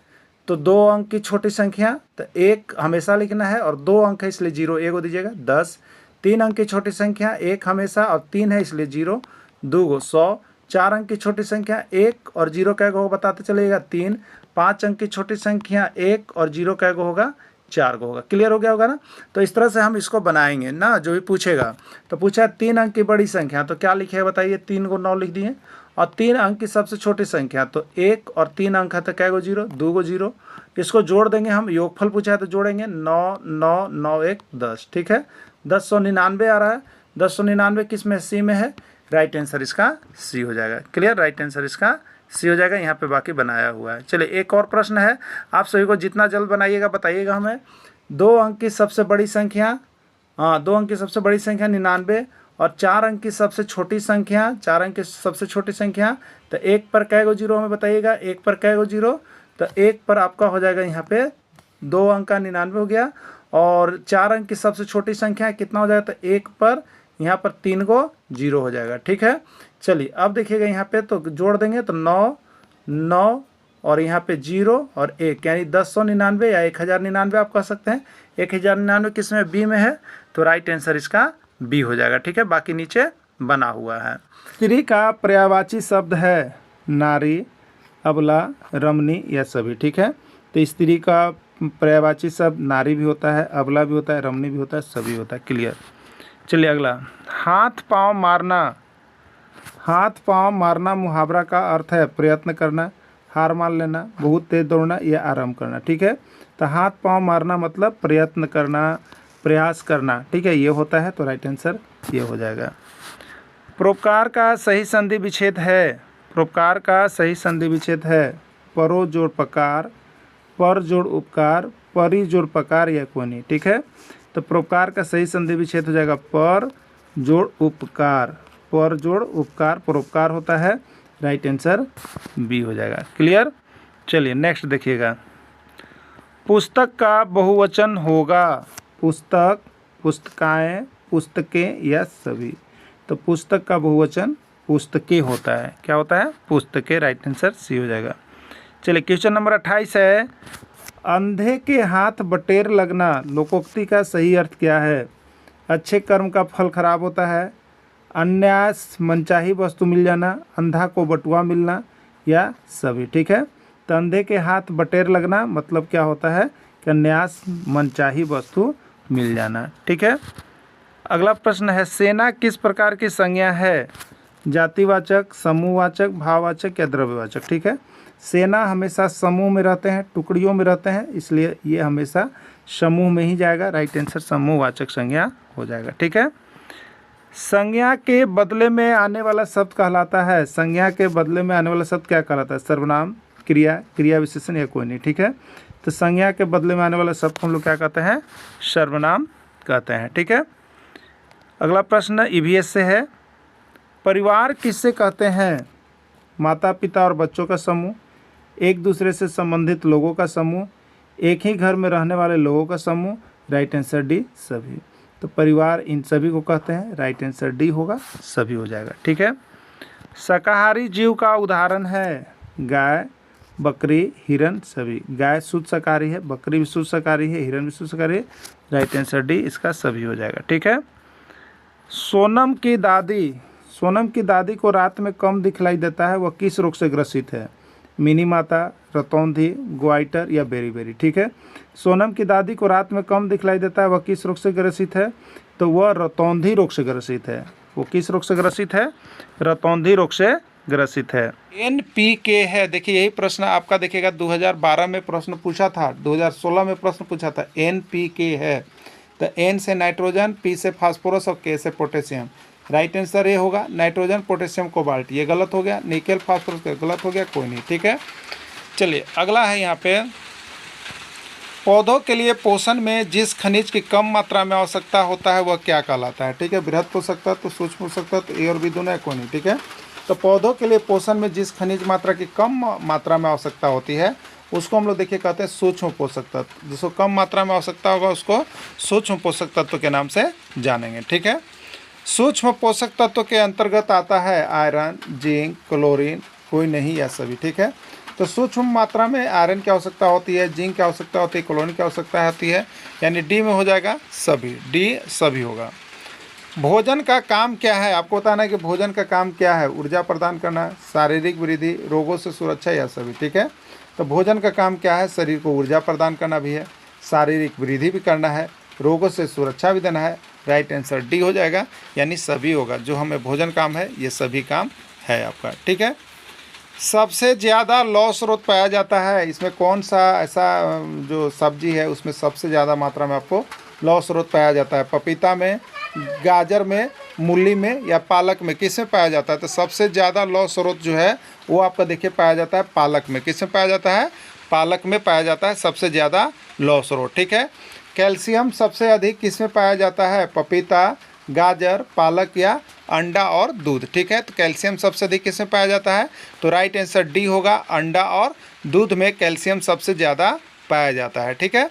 तो 2 अंक की छोटी संख्या तो 1 हमेशा लिखना है और 2 अंक है इसलिए 0, 1 को दीजिएगा 10। 3 अंक की छोटी संख्या 1 हमेशा और 3 है इसलिए 0, 2 को 100। 4 अंक की छोटी संख्या 1 और 0 का होगा बताते चलिएगा 3। 5 अंक की छोटी संख्या 1 और 0 का होगा 4 को होगा। क्लियर हो गया होगा ना। तो इस तरह से हम इसको बनाएंगे ना, जो भी पूछेगा। तो पूछा 3 अंक की बड़ी संख्या तो क्या लिखे बताइए, 3 को 9 लिख दिए। और 3 अंक की सबसे छोटी संख्या तो 1 और 3 अंक है तो क्या 0, 2 को 0। इसको जोड़ देंगे हम, योगफल पूछा है तो जोड़ेंगे 9 9 9 1 10, ठीक है। 1099 आ रहा है। 1099 किस में, सी में है। राइट आंसर इसका सी हो जाएगा। क्लियर, राइट आंसर इसका सी हो जाएगा। यहाँ पे बाकी बनाया हुआ है। चलिए एक और प्रश्न है, आप सभी को जितना जल्द बनाइएगा बताइएगा हमें। 2 अंक की सबसे बड़ी संख्या, 2 अंक की सबसे बड़ी संख्या 99 और 4 अंक की सबसे छोटी संख्या, 4 अंक की सबसे छोटी संख्या तो 1 पर कै गो 0 हमें बताइएगा, 1 पर कै गो 0 तो 1 पर आपका हो जाएगा यहाँ पे 2 अंक का 99 हो गया। और 4 अंक की सबसे छोटी संख्या कितना हो जाएगा, तो 1 पर यहाँ पर 3 को 0 हो जाएगा, ठीक है। चलिए अब देखिएगा यहाँ पे तो जोड़ देंगे तो 9 9 और यहाँ पे 0 और 1 यानी 1099 या 1099 आप कह सकते हैं। 1099 किस में, बी में है, तो राइट आंसर इसका बी हो जाएगा, ठीक है। बाकी नीचे बना हुआ है। स्त्री का पर्यायवाची शब्द है नारी, अबला, रमणी या सभी, ठीक है। तो स्त्री का पर्यायवाची शब्द नारी भी होता है, अबला भी होता है, रमणी भी होता है, सभी होता है। क्लियर। चलिए अगला, हाथ पांव मारना। हाथ पांव मारना मुहावरा का अर्थ है प्रयत्न करना, हार मान लेना, बहुत तेज दौड़ना या आराम करना, ठीक है। तो हाथ पांव मारना मतलब प्रयत्न करना, प्रयास करना, ठीक है, ये होता है। तो राइट आंसर ये हो जाएगा। परोपकार का सही संधि विच्छेद है। परोपकार का सही संधि विच्छेद है परो जोड़ पकार, पर जोड़ उपकार, परी जोड़ पकार या कोनी, ठीक है। तो परोपकार का सही संधि विच्छेद हो जाएगा पर जोड़ उपकार, पर जोड़ उपकार परोपकार होता है। राइट आंसर बी हो जाएगा। क्लियर। चलिए नेक्स्ट देखिएगा, पुस्तक का बहुवचन होगा पुस्तक, पुस्तकाएं, पुस्तकें या सभी। तो पुस्तक का बहुवचन पुस्तकें होता है। क्या होता है, पुस्तकें। राइट आंसर सी हो जाएगा। चलिए क्वेश्चन नंबर 28 है, अंधे के हाथ बटेर लगना लोकोक्ति का सही अर्थ क्या है। अच्छे कर्म का फल खराब होता है, अन्यास मनचाही वस्तु मिल जाना, अंधा को बटुआ मिलना या सभी, ठीक है। तो अंधे के हाथ बटेर लगना मतलब क्या होता है कि अन्यास मनचाही वस्तु मिल जाना, ठीक है। अगला प्रश्न है, सेना किस प्रकार की संज्ञा है। जातिवाचक, समूहवाचक, भाववाचक या द्रव्यवाचक, ठीक है। सेना हमेशा समूह में रहते हैं, टुकड़ियों में रहते हैं, इसलिए ये हमेशा समूह में ही जाएगा। राइट आंसर समूहवाचक संज्ञा हो जाएगा, ठीक है। संज्ञा के बदले में आने वाला शब्द कहलाता है, संज्ञा के बदले में आने वाला शब्द क्या कहलाता है, सर्वनाम, क्रिया, क्रिया विशेषण या कोई नहीं, ठीक है। तो संज्ञा के बदले में आने वाला शब्द हम लोग क्या कहते हैं, सर्वनाम कहते हैं, ठीक है। अगला प्रश्न ईवीएस से है, परिवार किससे कहते हैं। माता पिता और बच्चों का समूह, एक दूसरे से संबंधित लोगों का समूह, एक ही घर में रहने वाले लोगों का समूह। राइट आंसर डी सभी। तो परिवार इन सभी को कहते हैं। राइट आंसर डी होगा, सभी हो जाएगा, ठीक है। शाकाहारी जीव का उदाहरण है गाय, बकरी, हिरन, सभी। गाय शुद्ध शाकाहारी है, बकरी भी शुद्ध शाकाहारी है, हिरन भी शुद्ध शाकाहारी है। राइट आंसर डी इसका सभी हो जाएगा, ठीक है। सोनम की दादी, सोनम की दादी को रात में कम दिखलाई देता है, वह किस रोग से ग्रसित है। मिनी माता, रतौंधी, ग्वाइटर या बेरी, ठीक है। सोनम की दादी को रात में कम दिखलाई देता है, वह किस रोग से ग्रसित है, तो वह रतौंधी रोग से ग्रसित है। वो किस रोग से ग्रसित है, रतौंधी रोग से ग्रसित है। एनपीके है, देखिए यही प्रश्न आपका देखिएगा 2012 में प्रश्न पूछा था, 2016 में प्रश्न पूछा था, एनपीके है। तो तो N से नाइट्रोजन, P से फास्फोरस और K से पोटेशियम। राइट आंसर ये होगा नाइट्रोजन, पोटेशियम, कोबाल्ट। ये गलत हो गया। निकेल, फास्फोरस गलत हो गया, कोई नहीं। ठीक है, चलिए अगला है यहाँ पे, पौधों के लिए पोषण में जिस खनिज की कम मात्रा में आवश्यकता होता है वह क्या कहलाता है? ठीक है, बृहद पोषक तत्व, सूक्ष्म पोषक तत्व, ए और बी दोनों है, कोई नहीं। ठीक है, तो पौधों के लिए पोषण में जिस खनिज मात्रा की कम मात्रा में आवश्यकता होती है उसको हम लोग देखिए कहते हैं सूक्ष्म पोषक तत्व। जिसको कम मात्रा में आवश्यकता होगा उसको सूक्ष्म पोषक तत्व के नाम से जानेंगे। ठीक है, सूक्ष्म पोषक तत्व के अंतर्गत आता है आयरन, जिंक, क्लोरीन, कोई नहीं या सभी। ठीक है, तो सूक्ष्म मात्रा में आयरन की आवश्यकता होती है, जिंक की आवश्यकता होती है, क्लोरीन की आवश्यकता होती है, यानी डी में हो जाएगा सभी, डी सभी होगा। भोजन का काम क्या है? आपको बताना है कि भोजन का काम क्या है। ऊर्जा प्रदान करना, शारीरिक वृद्धि, रोगों से सुरक्षा या सभी। ठीक है, तो भोजन का काम क्या है? शरीर को ऊर्जा प्रदान करना भी है, शारीरिक वृद्धि भी करना है, रोगों से सुरक्षा भी देना है। राइट आंसर डी हो जाएगा, यानी सभी होगा। जो हमें भोजन काम है ये सभी काम है आपका। ठीक है, सबसे ज़्यादा लौह स्रोत पाया जाता है, इसमें कौन सा ऐसा जो सब्जी है उसमें सबसे ज़्यादा मात्रा में आपको लौह स्रोत पाया जाता है? पपीता में, गाजर में, मूली में या पालक में? किस में पाया जाता है? तो सबसे ज़्यादा लौह स्रोत जो है वो आपका देखिए पाया जाता है पालक में। किस में पाया जाता है? पालक में पाया जाता है सबसे ज़्यादा लौह स्रोत। ठीक है, कैल्शियम सबसे अधिक किस में पाया जाता है? पपीता, गाजर, पालक या अंडा और दूध। ठीक है, तो कैल्शियम सबसे अधिक किस में पाया जाता है? तो राइट आंसर डी होगा, अंडा और दूध में कैल्शियम सबसे ज़्यादा पाया जाता है। ठीक है,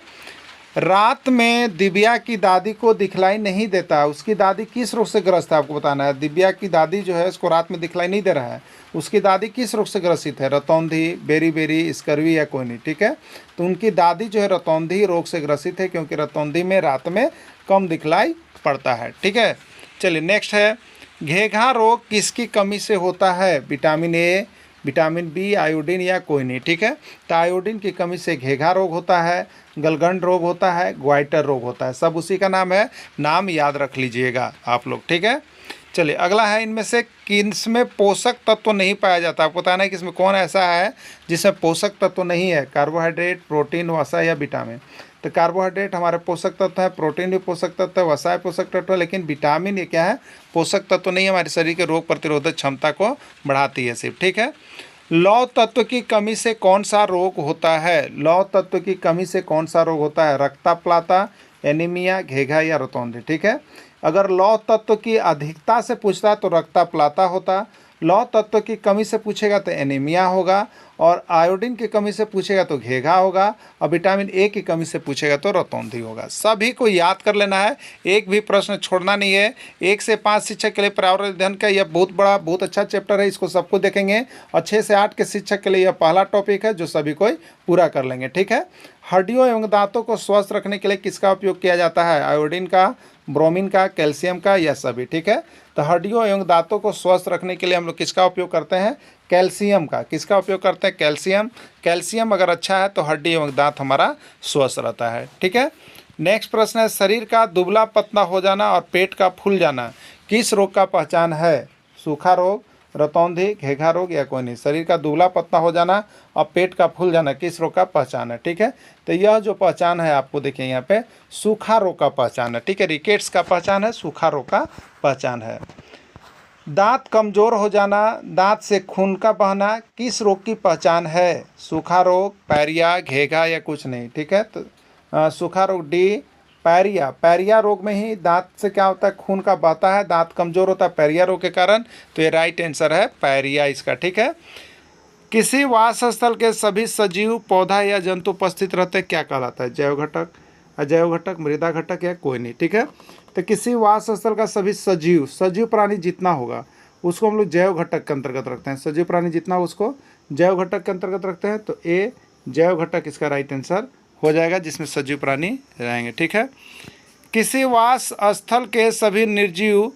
रात में दिव्या की दादी को दिखलाई नहीं देता, उसकी दादी किस रोग से ग्रस्त है? आपको बताना है। दिव्या की दादी जो है उसको रात में दिखलाई नहीं दे रहा है, उसकी दादी किस रोग से ग्रसित है? रतौंधी, बेरी, स्कर्वी या कोई नहीं। ठीक है, तो उनकी दादी जो है रतौंधी रोग से ग्रसित है, क्योंकि रतौंधी में रात में कम दिखलाई पड़ता है। ठीक है, चलिए नेक्स्ट है, घेघा रोग किसकी कमी से होता है? Vitamin A, vitamin B, iodine या कोई नहीं। ठीक है, तो आयोडीन की कमी से घेघा रोग होता है, गलगंड रोग होता है, ग्वाइटर रोग होता है। सब उसी का नाम है, नाम याद रख लीजिएगा आप लोग। ठीक है, चलिए अगला है, इनमें से किसमें पोषक तत्व नहीं पाया जाता? आपको बताना है कि इसमें कौन ऐसा है जिसमें पोषक तत्व नहीं है? कार्बोहाइड्रेट, प्रोटीन, वसा या विटामिन? तो कार्बोहाइड्रेट हमारे पोषक तत्व है, प्रोटीन भी पोषक तत्व है, वसा पोषक तत्व है, लेकिन विटामिन ये क्या है? पोषक तत्व नहीं है, हमारे शरीर के रोग प्रतिरोधक क्षमता को बढ़ाती है सिर्फ। ठीक है, लौह तत्व की कमी से कौन सा रोग होता है? लौह तत्व की कमी से कौन सा रोग होता है? रक्तप्लाता, एनीमिया, घेघा या रतौंधी? ठीक है, अगर लौह तत्व की अधिकता से पूछता है तो रक्तप्लाता होता, लौह तत्व की कमी से पूछेगा तो एनीमिया होगा, और आयोडीन की कमी से पूछेगा तो घेघा होगा, और विटामिन ए की कमी से पूछेगा तो रतौंधी होगा। सभी को याद कर लेना है, एक भी प्रश्न छोड़ना नहीं है। 1 से 5 शिक्षक के लिए पर्यावरण अध्ययन का यह बहुत बड़ा बहुत अच्छा चैप्टर है, इसको सबको देखेंगे। और 6 से 8 के शिक्षक के लिए यह पहला टॉपिक है जो सभी को पूरा कर लेंगे। ठीक है, हड्डियों एवं दांतों को स्वस्थ रखने के लिए किसका उपयोग किया जाता है? आयोडीन का, ब्रोमीन का, कैल्शियम का या सभी? ठीक है, तो हड्डियों एवं दांतों को स्वस्थ रखने के लिए हम लोग किसका उपयोग करते हैं? कैल्शियम का। किसका उपयोग करते हैं? कैल्शियम। कैल्शियम अगर अच्छा है तो हड्डी एवं दांत हमारा स्वस्थ रहता है। ठीक है, नेक्स्ट प्रश्न है, शरीर का दुबला पतला हो जाना और पेट का फूल जाना किस रोग का पहचान है? सूखा रोग, रतौंधी, घेघा रोग या कोई नहीं? शरीर का दुबला पतला हो जाना और पेट का फूल जाना किस रोग का पहचान है? ठीक है, तो यह जो पहचान है आपको देखिए यहाँ पे सूखा रोग का पहचान है। ठीक है, रिकेट्स का पहचान है, सूखा रोग का पहचान है। दांत कमज़ोर हो जाना, दांत से खून का बहना किस रोग की पहचान है? सूखा रोग, पायरिया, घेघा या कुछ नहीं? ठीक है, तो सूखा रोग डी, पायरिया। पायरिया रोग में ही दांत से क्या होता है? खून का बहता है, दांत कमज़ोर होता है पायरिया रोग के कारण, तो ये राइट आंसर है पायरिया इसका। ठीक है, किसी वास स्थल के सभी सजीव, पौधा या जंतु उपस्थित रहते क्या कहलाता है? जैव घटक, अजैव घटक, मृदा घटक या कोई नहीं? ठीक है, तो किसी वास स्थल का सभी सजीव, सजीव प्राणी जितना होगा उसको हम लोग जैव घटक के अंतर्गत रखते हैं। सजीव प्राणी जितना उसको जैव घटक के अंतर्गत रखते हैं, तो ए जैव घटक इसका राइट आंसर हो जाएगा, जिसमें सजीव प्राणी रहेंगे। ठीक है, किसी वास स्थल के सभी निर्जीव,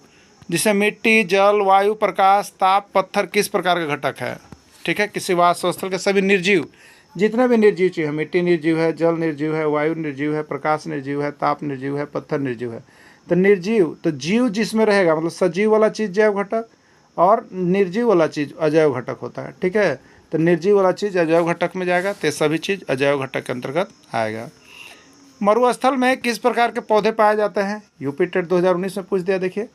जिसे मिट्टी, जल, वायु, प्रकाश, ताप, पत्थर किस प्रकार का घटक है? ठीक है, किसी वास स्थल के सभी निर्जीव, जितने भी निर्जीव चीज़ है, मिट्टी निर्जीव है, जल निर्जीव है, वायु निर्जीव है, प्रकाश निर्जीव है, ताप निर्जीव है, पत्थर निर्जीव है। तो निर्जीव, तो जीव जिसमें रहेगा मतलब सजीव वाला चीज़ जैव घटक और निर्जीव वाला चीज़ अजैव घटक होता है। ठीक है, तो निर्जीव वाला चीज़ अजैव घटक में जाएगा, तो सभी चीज़ अजैव घटक के अंतर्गत आएगा। मरुस्थल में किस प्रकार के पौधे पाए जाते हैं? यूपी टेट 2019 में पूछ दिया। देखिए,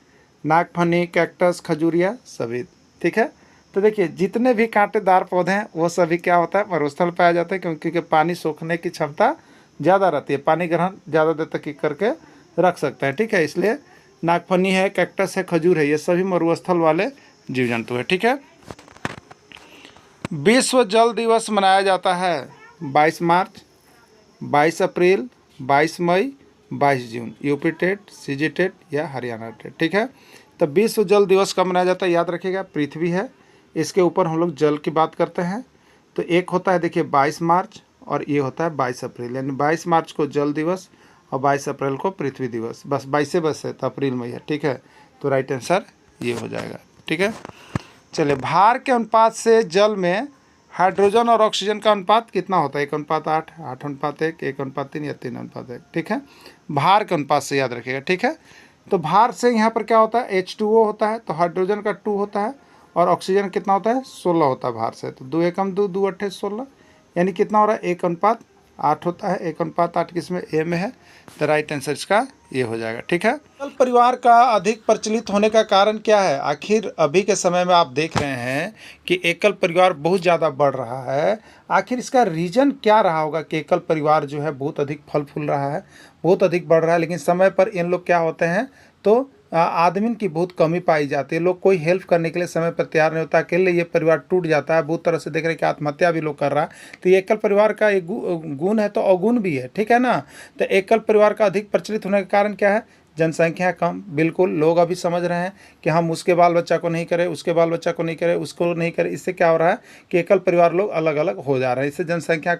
नागफनी, कैक्टस, खजूरिया सभी। ठीक है, तो देखिए जितने भी कांटेदार पौधे हैं वो सभी क्या होता है, मरुस्थल पाया जाता है, क्योंकि पानी सोखने की क्षमता ज़्यादा रहती है, पानी ग्रहण ज़्यादा देर तक करके रख सकता है। ठीक है, इसलिए नागफनी है, कैक्टस है, खजूर है, ये सभी मरुस्थल वाले जीव जंतु है। ठीक है, विश्व जल दिवस मनाया जाता है 22 मार्च, 22 अप्रैल, 22 मई, 22 जून। यूपी टेट, सीजी टेट या हरियाणा टेट। ठीक है, तो विश्व जल दिवस कब मनाया जाता है? याद रखिएगा, पृथ्वी है, इसके ऊपर हम लोग जल की बात करते हैं। तो एक होता है देखिए 22 मार्च और ये होता है 22 अप्रैल, यानी 22 मार्च को जल दिवस और 22 अप्रैल को पृथ्वी दिवस। बस 22 बस है तो अप्रैल में है। ठीक है, तो राइट आंसर ये हो जाएगा। ठीक है, चलिए, भार के अनुपात से जल में हाइड्रोजन और ऑक्सीजन का अनुपात कितना होता है? 1:8, 8:1, 1:3 या 3:1। ठीक है, भार के अनुपात से याद रखिएगा। ठीक है, तो भार से यहाँ पर क्या होता है, H2O होता है, तो हाइड्रोजन का 2 होता है और ऑक्सीजन कितना होता है, 16 होता है भार से। तो 2 एकम 2, 2 अट्ठे 16, यानी कितना हो रहा है, 1:8 होता है। 1:8 किसमें, ए में है, तो राइट आंसर इसका ये हो जाएगा। ठीक है, एकल परिवार का अधिक प्रचलित होने का कारण क्या है? आखिर अभी के समय में आप देख रहे हैं कि एकल परिवार बहुत ज़्यादा बढ़ रहा है। आखिर इसका रीज़न क्या रहा होगा कि एकल परिवार जो है बहुत अधिक फल फूल रहा है, बहुत अधिक बढ़ रहा है, लेकिन समय पर इन लोग क्या होते हैं, तो आदमी की बहुत कमी पाई जाती है। लोग कोई हेल्प करने के लिए समय पर तैयार नहीं होता, अकेले ये परिवार टूट जाता है। बहुत तरह से देख रहे हैं कि आत्महत्या भी लोग कर रहा है। तो ये एकल परिवार का एक गुण है तो अवगुण भी है। ठीक है ना, तो एकल परिवार का अधिक प्रचलित होने का कारण क्या है? जनसंख्या कम। बिल्कुल, लोग अभी समझ रहे हैं कि हम उसके बाल बच्चा को नहीं करें, उसके बाल बच्चा को नहीं करें, उसको नहीं करें। इससे क्या हो रहा है कि एकल परिवार लोग अलग अलग हो जा रहे हैं। इससे जनसंख्या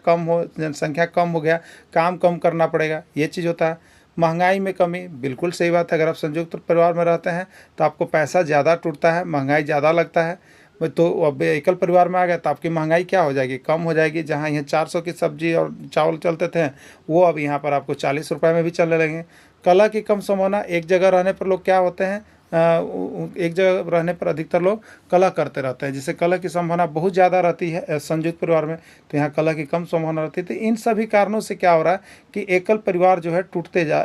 कम हो गया, काम कम करना पड़ेगा, ये चीज़ होता है। महंगाई में कमी, बिल्कुल सही बात है। अगर आप संयुक्त परिवार में रहते हैं तो आपको पैसा ज़्यादा टूटता है, महंगाई ज़्यादा लगता है। तो अब एकल परिवार में आ गया तो आपकी महंगाई क्या हो जाएगी, कम हो जाएगी। जहाँ यहाँ 400 की सब्जी और चावल चलते थे वो अब यहाँ पर आपको 40 रुपये में भी चलने लगे। कला की कम संभावना, एक जगह रहने पर लोग क्या होते हैं, एक जगह रहने पर अधिकतर लोग कला करते रहते हैं, जिससे कला की संभावना बहुत ज़्यादा रहती है संयुक्त परिवार में, तो यहाँ कला की कम संभावना रहती है। तो इन सभी कारणों से क्या हो रहा है कि एकल परिवार जो है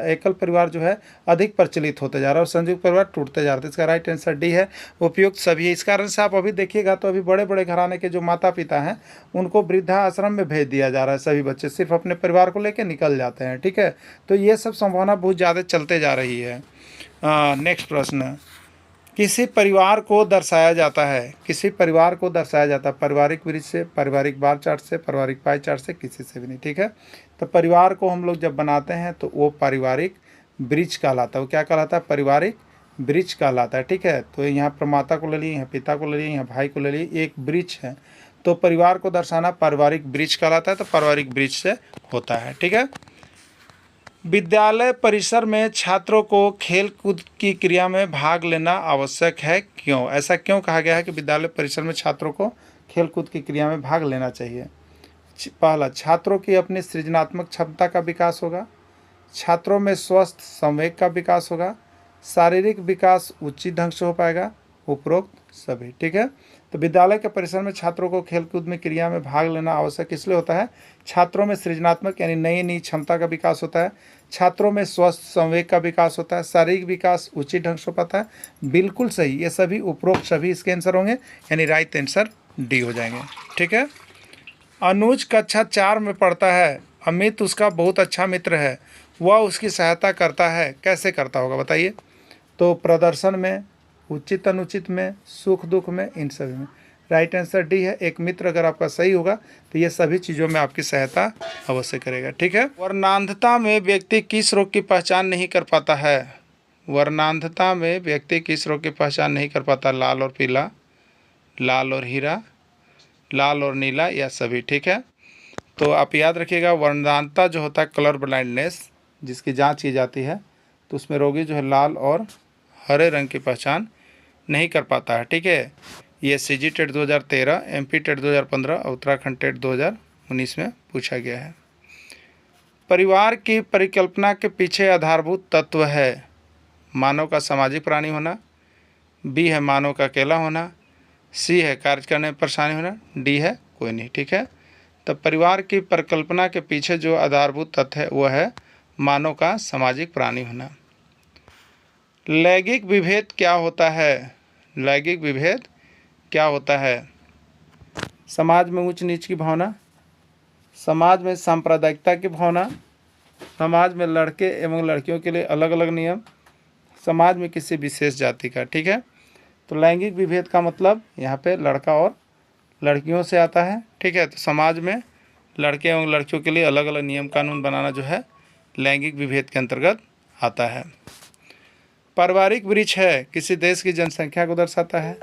एकल परिवार जो है अधिक प्रचलित होते जा रहा है और संयुक्त परिवार टूटते जा रहे हैं। इसका राइट आंसर डी है, उपयुक्त सभी है। इस कारण से आप अभी देखिएगा तो अभी बड़े बड़े घराने के जो माता पिता हैं उनको वृद्धाश्रम में भेज दिया जा रहा है। सभी बच्चे सिर्फ अपने परिवार को लेकर निकल जाते हैं। ठीक है, तो ये सब संभावना बहुत ज़्यादा चलते जा रही है। नेक्स्ट प्रश्न, किसी परिवार को दर्शाया जाता है, किसी परिवार को दर्शाया जाता है पारिवारिक वृत्त से, पारिवारिक बार चार्ट से, पारिवारिक पाई चार्ट से, किसी से भी नहीं। ठीक है, तो परिवार को हम लोग जब बनाते हैं तो वो पारिवारिक वृक्ष कहलाता है। वो क्या कहलाता है, पारिवारिक वृक्ष कहलाता है। ठीक है, तो यहाँ प्रमाता को ले लिए, यहाँ पिता को ले लिए, यहाँ भाई को ले लिए, एक वृक्ष है। तो परिवार को दर्शाना पारिवारिक वृक्ष कहलाता है, तो पारिवारिक वृक्ष से होता है। ठीक है, विद्यालय परिसर में छात्रों को खेल कूद की क्रिया में भाग लेना आवश्यक है, क्यों? ऐसा क्यों कहा गया है कि विद्यालय परिसर में छात्रों को खेल कूद की क्रिया में भाग लेना चाहिए? पहला, छात्रों की अपनी सृजनात्मक क्षमता का विकास होगा, छात्रों में स्वस्थ संवेग का विकास होगा, शारीरिक विकास उचित ढंग से हो पाएगा, उपरोक्त सभी। ठीक है, तो विद्यालय के परिसर में छात्रों को खेलकूद में क्रिया में भाग लेना आवश्यक इसलिए होता है, छात्रों में सृजनात्मक यानी नई नई क्षमता का विकास होता है, छात्रों में स्वस्थ संवेग का विकास होता है, शारीरिक विकास उचित ढंग से पाता है। बिल्कुल सही, ये सभी उपरोक्त सभी इसके आंसर होंगे, यानी राइट आंसर डी हो जाएंगे। ठीक है, अनुज कक्षा 4 में पढ़ता है, अमित उसका बहुत अच्छा मित्र है, वह उसकी सहायता करता है, कैसे करता होगा बताइए? तो प्रदर्शन में, उचित अनुचित में, सुख दुख में, इन सभी में। राइट आंसर डी है, एक मित्र अगर आपका सही होगा तो ये सभी चीज़ों में आपकी सहायता अवश्य करेगा। ठीक है, वर्णांधता में व्यक्ति किस रोग की पहचान नहीं कर पाता है? वर्णांधता में व्यक्ति किस रोग की पहचान नहीं कर पाता? लाल और पीला, लाल और हीरा, लाल और नीला, या सभी। ठीक है, तो आप याद रखिएगा, वर्णांधता जो होता है कलर ब्लाइंडनेस जिसकी जांच की जाती है, तो उसमें रोगी जो है लाल और हरे रंग की पहचान नहीं कर पाता है। ठीक है, ये सीजी टेट 2013, एमपी टेट 2015 और उत्तराखंड टेट 2019 में पूछा गया है। परिवार की परिकल्पना के पीछे आधारभूत तत्व है, मानव का सामाजिक प्राणी होना, बी है मानव का अकेला होना, सी है कार्य करने में परेशानी होना, डी है कोई नहीं। ठीक है, तो परिवार की परिकल्पना के पीछे जो आधारभूत तत्व है वो है मानव का सामाजिक प्राणी होना। लैंगिक विभेद क्या होता है? लैंगिक विभेद क्या होता है? समाज में ऊंच नीच की भावना, समाज में सांप्रदायिकता की भावना, समाज में लड़के एवं लड़कियों के लिए अलग अलग नियम, समाज में किसी विशेष जाति का। ठीक है, तो लैंगिक विभेद का मतलब यहाँ पे लड़का और लड़कियों से आता है। ठीक है, तो समाज में लड़के एवं लड़कियों के लिए अलग अलग नियम कानून बनाना जो है लैंगिक विभेद के अंतर्गत आता है। पारिवारिक वृक्ष है, किसी देश की जनसंख्या को दर्शाता है,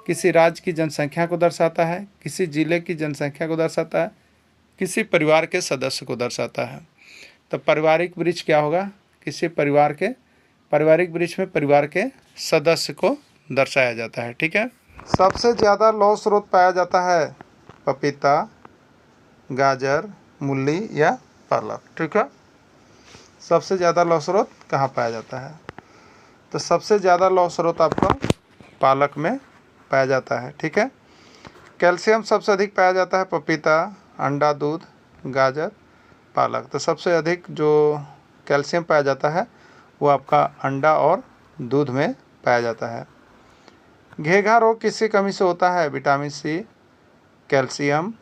किसी राज्य की जनसंख्या को दर्शाता है, किसी जिले की जनसंख्या को दर्शाता है, किसी परिवार के सदस्य को दर्शाता है। तो पारिवारिक वृक्ष क्या होगा? किसी परिवार के, पारिवारिक वृक्ष में परिवार के सदस्य को दर्शाया जाता है। ठीक है, सबसे ज़्यादा लौह स्रोत पाया जाता है पपीता, गाजर, मूली या पालक। ठीक है, सबसे ज़्यादा लौह स्रोत कहाँ पाया जाता है? तो सबसे ज़्यादा लौह स्रोत आपका पालक में पाया जाता है। ठीक है, कैल्शियम सबसे अधिक पाया जाता है पपीता, अंडा, दूध, गाजर, पालक। तो सबसे अधिक जो कैल्शियम पाया जाता है वो आपका अंडा और दूध में पाया जाता है। घेघा रोग किसकी कमी से होता है? विटामिन सी, कैल्शियम,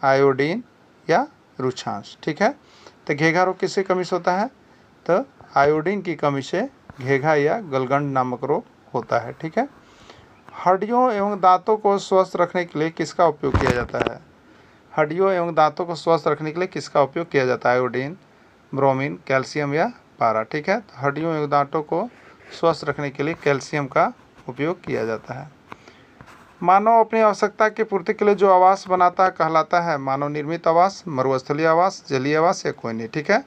आयोडीन या रुक्षांश। ठीक है, तो घेघा रोग किसकी कमी से होता है? तो आयोडीन की कमी से घेघा या गलगंड नामक रोग होता है। ठीक है, हड्डियों एवं दांतों को स्वस्थ रखने के लिए किसका उपयोग किया जाता है? हड्डियों एवं दांतों को स्वस्थ रखने के लिए किसका उपयोग किया जाता है? आयोडीन, ब्रोमीन, कैल्शियम या पारा। ठीक है, तो हड्डियों एवं दांतों को स्वस्थ रखने के लिए कैल्शियम का उपयोग किया जाता है। मानव अपनी आवश्यकता की पूर्ति के लिए जो आवास बनाता है कहलाता है मानव निर्मित आवास, मरुस्थलीय आवास, जलीय आवास या कोई नहीं। ठीक है,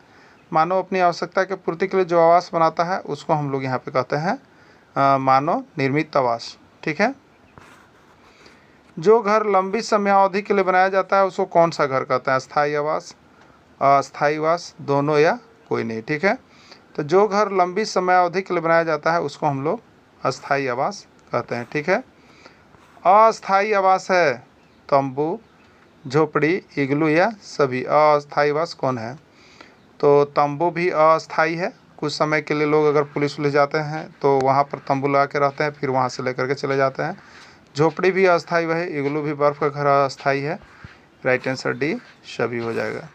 मानव अपनी आवश्यकता की पूर्ति के लिए जो आवास बनाता है उसको हम लोग यहाँ पे कहते हैं मानव निर्मित आवास। ठीक है, जो घर लंबी समयावधि के लिए बनाया जाता है उसको कौन सा घर कहते हैं? स्थायी आवास, अस्थायी आवास, दोनों या कोई नहीं। ठीक है, तो जो घर लंबी समयावधि के लिए बनाया जाता है उसको हम लोग अस्थायी आवास कहते हैं। ठीक है, अस्थायी आवास है तंबू, झोपड़ी, इग्लू या सभी। अस्थायी आवास कौन है? तो तंबू भी अस्थायी है, कुछ समय के लिए लोग अगर पुलिस जाते हैं तो वहाँ पर तंबू लगा के रहते हैं, फिर वहाँ से लेकर के चले जाते हैं। झोपड़ी भी अस्थायी है, इग्लू भी बर्फ़ का घर अस्थायी है। राइट आंसर डी सभी हो जाएगा।